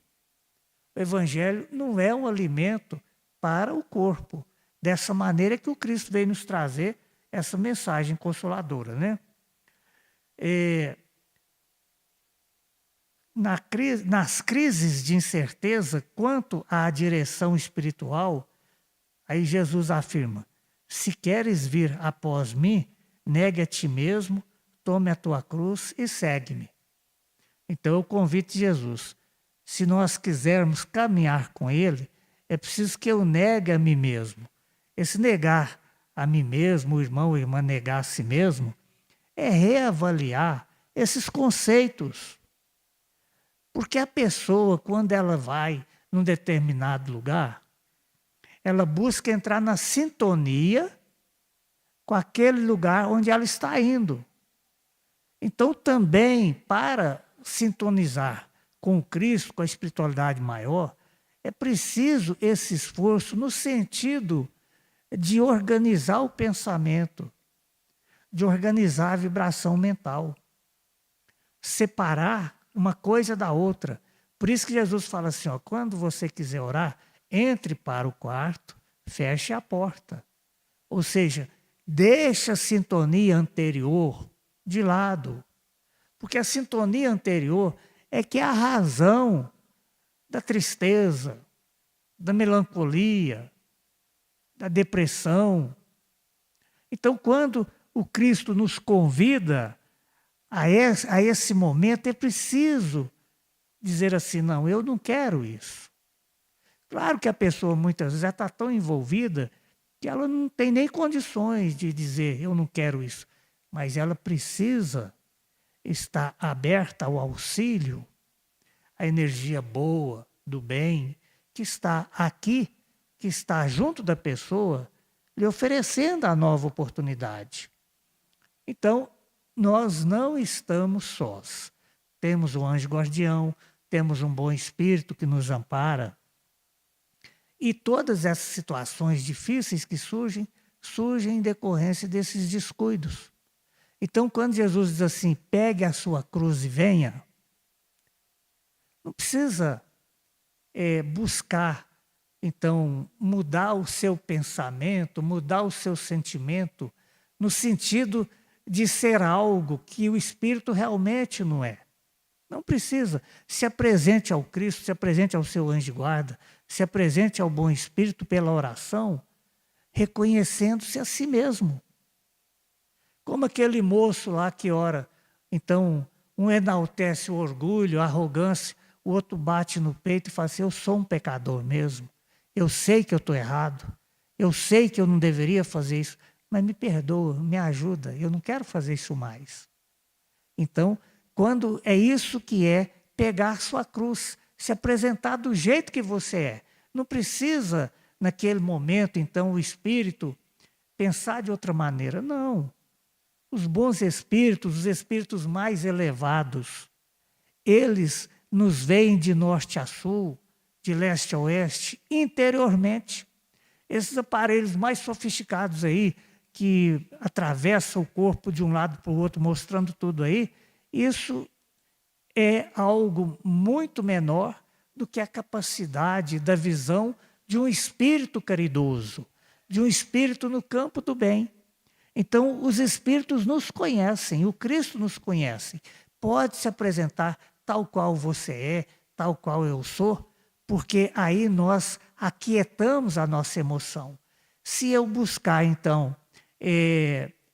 O Evangelho não é um alimento para o corpo. Dessa maneira que o Cristo veio nos trazer essa mensagem consoladora, né? Nas crises de incerteza quanto à direção espiritual, aí Jesus afirma: se queres vir após mim, negue a ti mesmo, tome a tua cruz e segue-me. Então eu convido Jesus. Se nós quisermos caminhar com Ele, é preciso que eu negue a mim mesmo. Esse negar a mim mesmo, o irmão ou a irmã negar a si mesmo, é reavaliar esses conceitos. Porque a pessoa, quando ela vai num determinado lugar, ela busca entrar na sintonia com aquele lugar onde ela está indo. Então, também, para sintonizar com o Cristo, com a espiritualidade maior, é preciso esse esforço no sentido de organizar o pensamento, de organizar a vibração mental, separar uma coisa da outra. Por isso que Jesus fala assim, quando você quiser orar, entre para o quarto, feche a porta. Ou seja, deixa a sintonia anterior de lado. Porque a sintonia anterior é que é a razão da tristeza, da melancolia, da depressão. Então, quando o Cristo nos convida a esse momento, é preciso dizer assim, não, eu não quero isso. Claro que a pessoa muitas vezes já está tão envolvida que ela não tem nem condições de dizer, eu não quero isso. Mas ela precisa estar aberta ao auxílio, à energia boa, do bem, que está aqui, que está junto da pessoa, lhe oferecendo a nova oportunidade. Então, nós não estamos sós. Temos um anjo guardião, temos um bom espírito que nos ampara. E todas essas situações difíceis que surgem em decorrência desses descuidos. Então, quando Jesus diz assim, pegue a sua cruz e venha, não precisa buscar, então, mudar o seu pensamento, mudar o seu sentimento, no sentido de ser algo que o Espírito realmente não é. Não precisa. Se apresente ao Cristo, se apresente ao seu anjo de guarda, se apresente ao bom Espírito pela oração, reconhecendo-se a si mesmo. Como aquele moço lá que ora, então, um enaltece o orgulho, a arrogância, o outro bate no peito e fala assim, eu sou um pecador mesmo, eu sei que eu estou errado, eu sei que eu não deveria fazer isso, mas me perdoa, me ajuda, eu não quero fazer isso mais. Então, quando é isso que é pegar sua cruz, se apresentar do jeito que você é. Não precisa, naquele momento, então, o Espírito pensar de outra maneira. Não. Os bons espíritos, os espíritos mais elevados, eles nos veem de norte a sul, de leste a oeste, interiormente. Esses aparelhos mais sofisticados aí, que atravessam o corpo de um lado para o outro, mostrando tudo aí, isso é algo muito menor do que a capacidade da visão de um espírito caridoso, de um espírito no campo do bem. Então, os espíritos nos conhecem, o Cristo nos conhece. Pode se apresentar tal qual você é, tal qual eu sou, porque aí nós aquietamos a nossa emoção. Se eu buscar, então,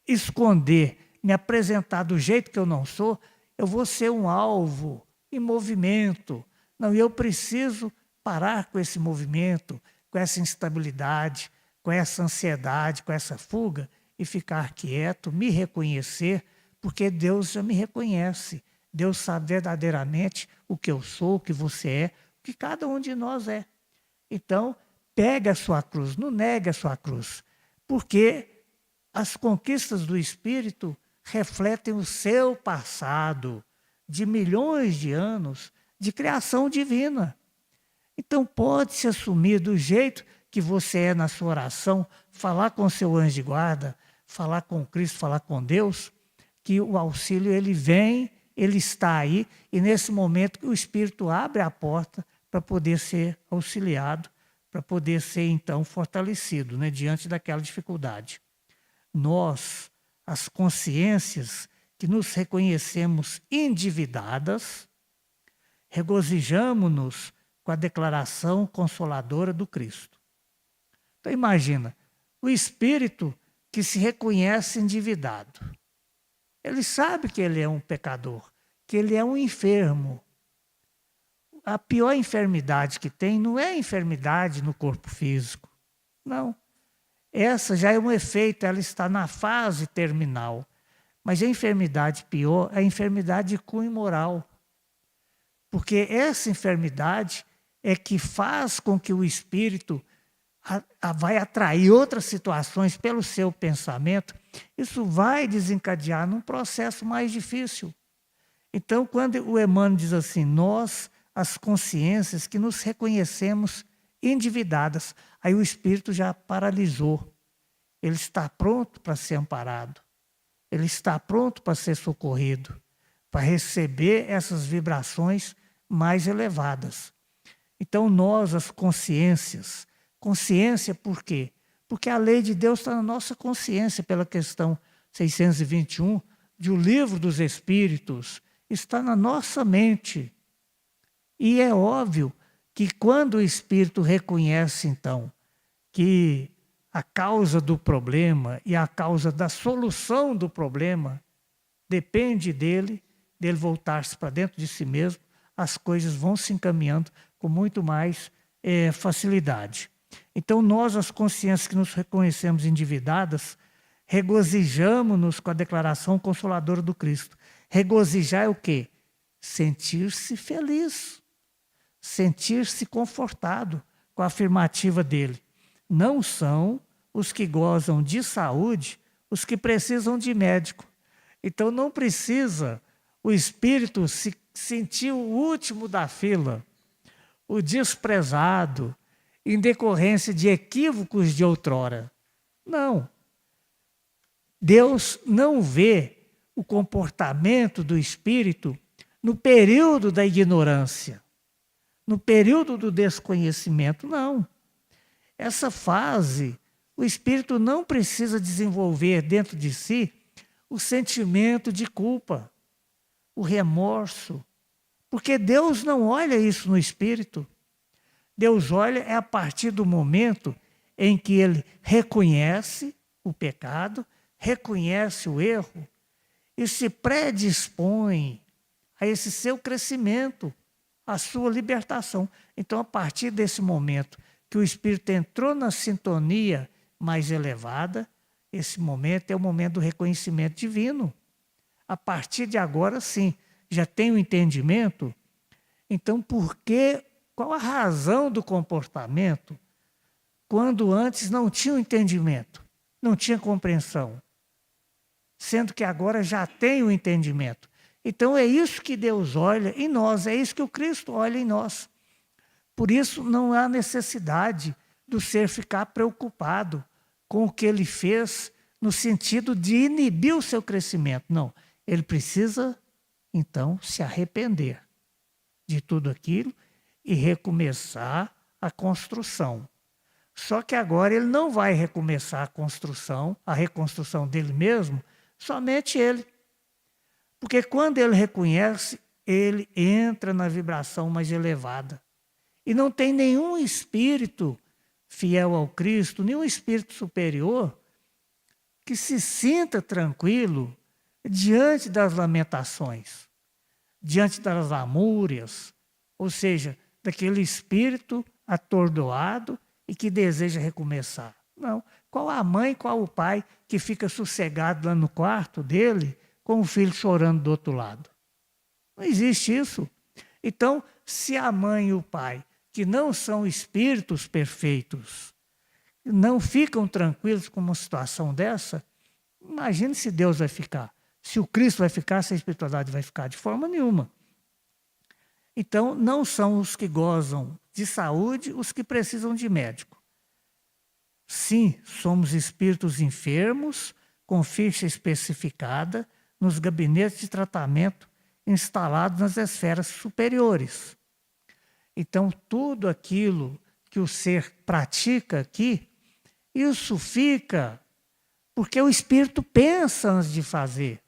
esconder, me apresentar do jeito que eu não sou, eu vou ser um alvo em movimento. Não, eu preciso parar com esse movimento, com essa instabilidade, com essa ansiedade, com essa fuga e ficar quieto, me reconhecer, porque Deus já me reconhece. Deus sabe verdadeiramente o que eu sou, o que você é, o que cada um de nós é. Então, pegue a sua cruz, não negue a sua cruz, porque as conquistas do Espírito refletem o seu passado de milhões de anos de criação divina. Então pode se assumir do jeito que você é na sua oração, falar com o seu anjo de guarda, falar com Cristo, falar com Deus, que o auxílio ele vem, ele está aí, e nesse momento o Espírito abre a porta para poder ser auxiliado, para poder ser então fortalecido, né, diante daquela dificuldade. Nós, as consciências que nos reconhecemos endividadas, regozijamo-nos com a declaração consoladora do Cristo. Então imagina, o espírito que se reconhece endividado, ele sabe que ele é um pecador, que ele é um enfermo. A pior enfermidade que tem não é a enfermidade no corpo físico, não. Essa já é um efeito, ela está na fase terminal. Mas a enfermidade pior é a enfermidade de cunho moral. Porque essa enfermidade é que faz com que o espírito vai atrair outras situações pelo seu pensamento. Isso vai desencadear num processo mais difícil. Então, quando o Emmanuel diz assim, nós, as consciências que nos reconhecemos endividadas, aí o espírito já paralisou. Ele está pronto para ser amparado. Ele está pronto para ser socorrido, para receber essas vibrações mais elevadas. Então nós, as consciências, consciência por quê? Porque a lei de Deus está na nossa consciência, pela questão 621 de O Livro dos Espíritos, está na nossa mente. E é óbvio que quando o espírito reconhece, então, que a causa do problema e a causa da solução do problema depende dele voltar-se para dentro de si mesmo, as coisas vão se encaminhando com muito mais facilidade. Então, nós, as consciências que nos reconhecemos endividadas, regozijamos-nos com a declaração consoladora do Cristo. Regozijar é o quê? Sentir-se feliz, sentir-se confortado com a afirmativa dele. Não são os que gozam de saúde os que precisam de médico. Então não precisa o espírito se sentir o último da fila, o desprezado, em decorrência de equívocos de outrora. Não. Deus não vê o comportamento do espírito no período da ignorância, no período do desconhecimento, não. Essa fase, o espírito não precisa desenvolver dentro de si o sentimento de culpa, o remorso, porque Deus não olha isso no espírito. Deus olha a partir do momento em que ele reconhece o pecado, reconhece o erro e se predispõe a esse seu crescimento, a sua libertação. Então, a partir desse momento que o espírito entrou na sintonia mais elevada, esse momento é o momento do reconhecimento divino. A partir de agora, sim, já tem o entendimento. Então, qual a razão do comportamento quando antes não tinha o entendimento, não tinha compreensão? Sendo que agora já tem o entendimento. Então, é isso que Deus olha em nós, é isso que o Cristo olha em nós. Por isso, não há necessidade do ser ficar preocupado com o que ele fez no sentido de inibir o seu crescimento. Não, ele precisa, então, se arrepender de tudo aquilo e recomeçar a construção. Só que agora ele não vai recomeçar a reconstrução dele mesmo, somente ele. Porque quando ele reconhece, ele entra na vibração mais elevada. E não tem nenhum espírito fiel ao Cristo, nenhum espírito superior que se sinta tranquilo diante das lamentações, diante das lamúrias, ou seja, daquele espírito atordoado e que deseja recomeçar. Não. Qual a mãe, qual o pai que fica sossegado lá no quarto dele com o filho chorando do outro lado? Não existe isso. Então, se a mãe e o pai, que não são espíritos perfeitos, não ficam tranquilos com uma situação dessa, imagine se Deus vai ficar. Se o Cristo vai ficar, se a espiritualidade vai ficar, de forma nenhuma. Então, não são os que gozam de saúde os que precisam de médico. Sim, somos espíritos enfermos, com ficha especificada, nos gabinetes de tratamento instalados nas esferas superiores. Então, tudo aquilo que o ser pratica aqui, isso fica porque o espírito pensa antes de fazer.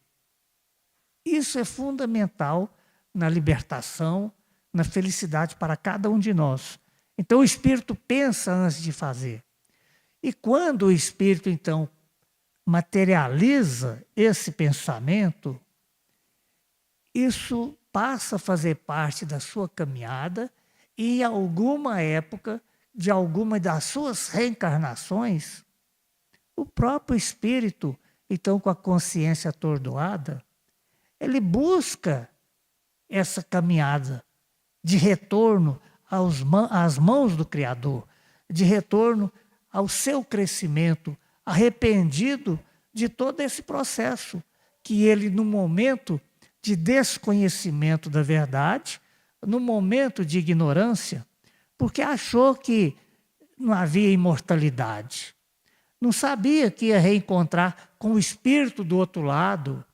Isso é fundamental na libertação, na felicidade para cada um de nós. Então, o espírito pensa antes de fazer. E quando o espírito, então, materializa esse pensamento, isso passa a fazer parte da sua caminhada e, em alguma época, de alguma das suas reencarnações, o próprio espírito, então, com a consciência atordoada, ele busca essa caminhada de retorno às mãos do Criador, de retorno ao seu crescimento, arrependido de todo esse processo que ele, no momento de desconhecimento da verdade, no momento de ignorância, porque achou que não havia imortalidade, não sabia que ia reencontrar com o espírito do outro lado,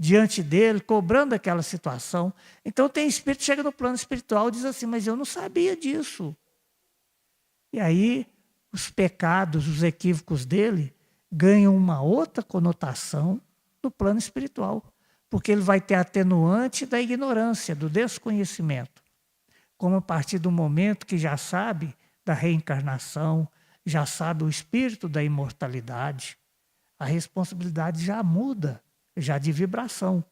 diante dele, cobrando aquela situação. Então tem espírito que chega no plano espiritual e diz assim, mas eu não sabia disso. E aí os pecados, os equívocos dele ganham uma outra conotação no plano espiritual, porque ele vai ter atenuante da ignorância, do desconhecimento. como a partir do momento que já sabe da reencarnação, já sabe o espírito da imortalidade, a responsabilidade já muda, já de vibração.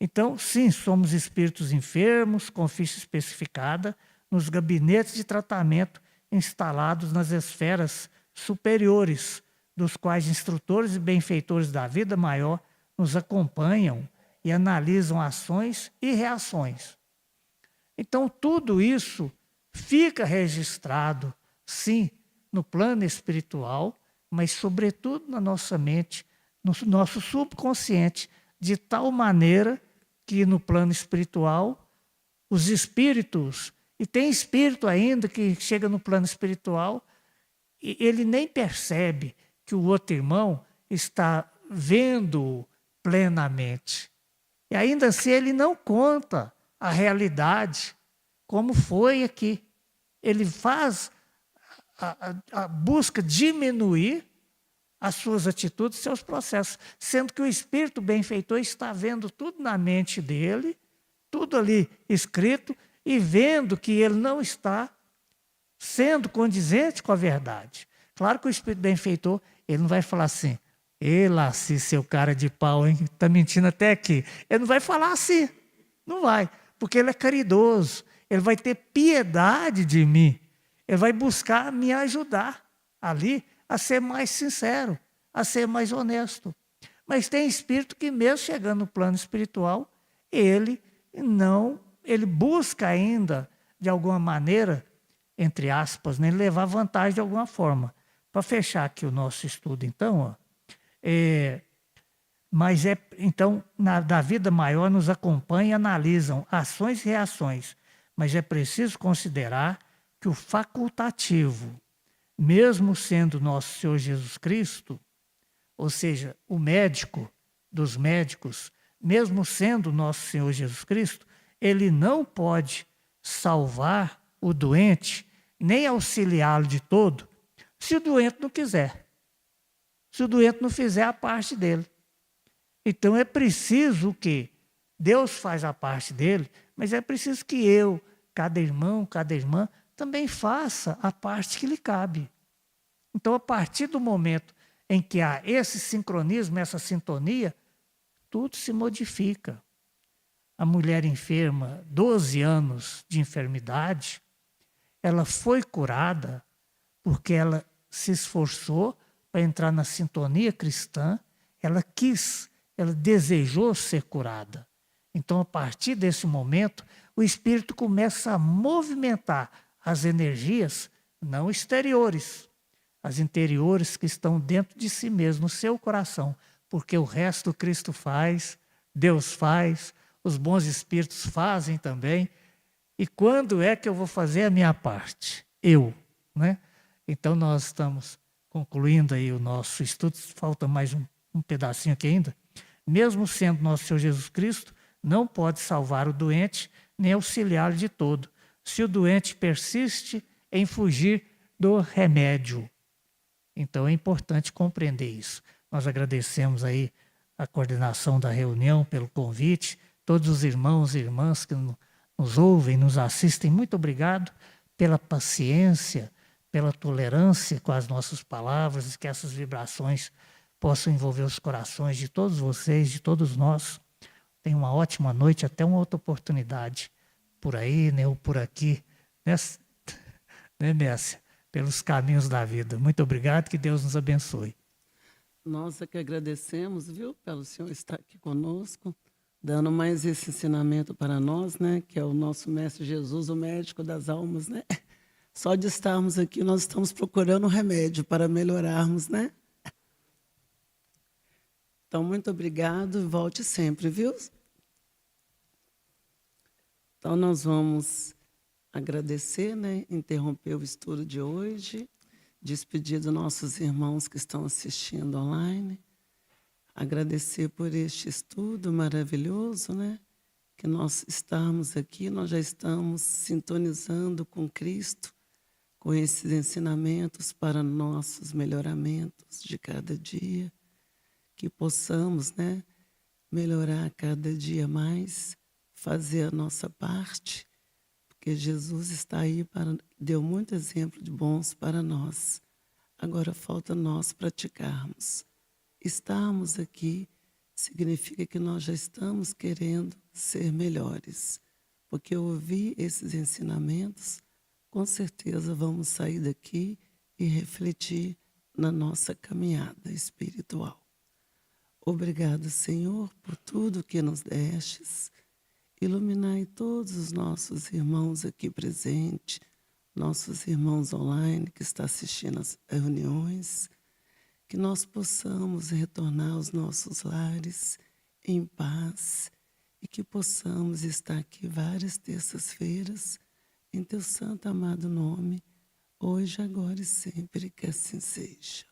Então, sim, somos espíritos enfermos, com ficha especificada, nos gabinetes de tratamento instalados nas esferas superiores, dos quais instrutores e benfeitores da vida maior nos acompanham e analisam ações e reações. Então, tudo isso fica registrado, sim, no plano espiritual, mas, sobretudo, na nossa mente, no nosso subconsciente, de tal maneira que no plano espiritual, os espíritos, e tem espírito ainda que chega no plano espiritual, e ele nem percebe que o outro irmão está vendo plenamente. E ainda assim ele não conta a realidade como foi aqui. Ele faz a busca diminuir as suas atitudes, seus processos, sendo que o espírito benfeitor está vendo tudo na mente dele, tudo ali escrito, e vendo que ele não está sendo condizente com a verdade. Claro que o espírito benfeitor, ele não vai falar assim, "Ei, Laci, seu cara de pau, hein? Está mentindo até aqui." Ele não vai falar assim, não vai, porque ele é caridoso, ele vai ter piedade de mim, ele vai buscar me ajudar ali a ser mais sincero, a ser mais honesto. Mas tem espírito que mesmo chegando no plano espiritual, ele busca ainda, de alguma maneira, entre aspas, né, levar vantagem de alguma forma. Para fechar aqui o nosso estudo, então, então, da vida maior nos acompanham e analisam ações e reações, mas é preciso considerar que o facultativo, mesmo sendo nosso Senhor Jesus Cristo, ou seja, o médico dos médicos, mesmo sendo nosso Senhor Jesus Cristo, ele não pode salvar o doente, nem auxiliá-lo de todo, se o doente não quiser. Se o doente não fizer a parte dele. Então é preciso que Deus faz a parte dele, mas é preciso que eu, cada irmão, cada irmã, também faça a parte que lhe cabe. Então, a partir do momento em que há esse sincronismo, essa sintonia, tudo se modifica. A mulher enferma, 12 anos de enfermidade, ela foi curada porque ela se esforçou para entrar na sintonia cristã, ela quis, ela desejou ser curada. Então, a partir desse momento, o espírito começa a movimentar as energias não exteriores, as interiores que estão dentro de si mesmo, no seu coração, porque o resto Cristo faz, Deus faz, os bons espíritos fazem também. E quando é que eu vou fazer a minha parte? Eu, né? Então nós estamos concluindo aí o nosso estudo, falta mais um pedacinho aqui ainda. Mesmo sendo nosso Senhor Jesus Cristo, não pode salvar o doente, nem auxiliá-lo de todo, se o doente persiste em fugir do remédio. Então é importante compreender isso. Nós agradecemos aí a coordenação da reunião pelo convite, todos os irmãos e irmãs que nos ouvem, nos assistem, muito obrigado pela paciência, pela tolerância com as nossas palavras, que essas vibrações possam envolver os corações de todos vocês, de todos nós. Tenham uma ótima noite, até uma outra oportunidade por aí, né, ou por aqui, né, Messia? Pelos caminhos da vida. Muito obrigado, que Deus nos abençoe. Nós é que agradecemos, viu, pelo senhor estar aqui conosco, dando mais esse ensinamento para nós, né, que é o nosso Mestre Jesus, o médico das almas, né? Só de estarmos aqui, nós estamos procurando um remédio para melhorarmos, né? Então, muito obrigado e volte sempre, viu? Então, nós vamos agradecer, né? Interromper o estudo de hoje, despedir dos nossos irmãos que estão assistindo online, agradecer por este estudo maravilhoso, né? Que nós estamos aqui, nós já estamos sintonizando com Cristo, com esses ensinamentos para nossos melhoramentos de cada dia, que possamos, né, melhorar cada dia mais, fazer a nossa parte, porque Jesus está aí para deu muito exemplo de bons para nós. Agora falta nós praticarmos. Estarmos aqui significa que nós já estamos querendo ser melhores, porque ouvir esses ensinamentos, com certeza vamos sair daqui e refletir na nossa caminhada espiritual. Obrigado, Senhor, por tudo que nos destes. Iluminai todos os nossos irmãos aqui presentes, nossos irmãos online que estão assistindo às reuniões, que nós possamos retornar aos nossos lares em paz e que possamos estar aqui várias terças-feiras em teu santo amado nome, hoje, agora e sempre, que assim seja.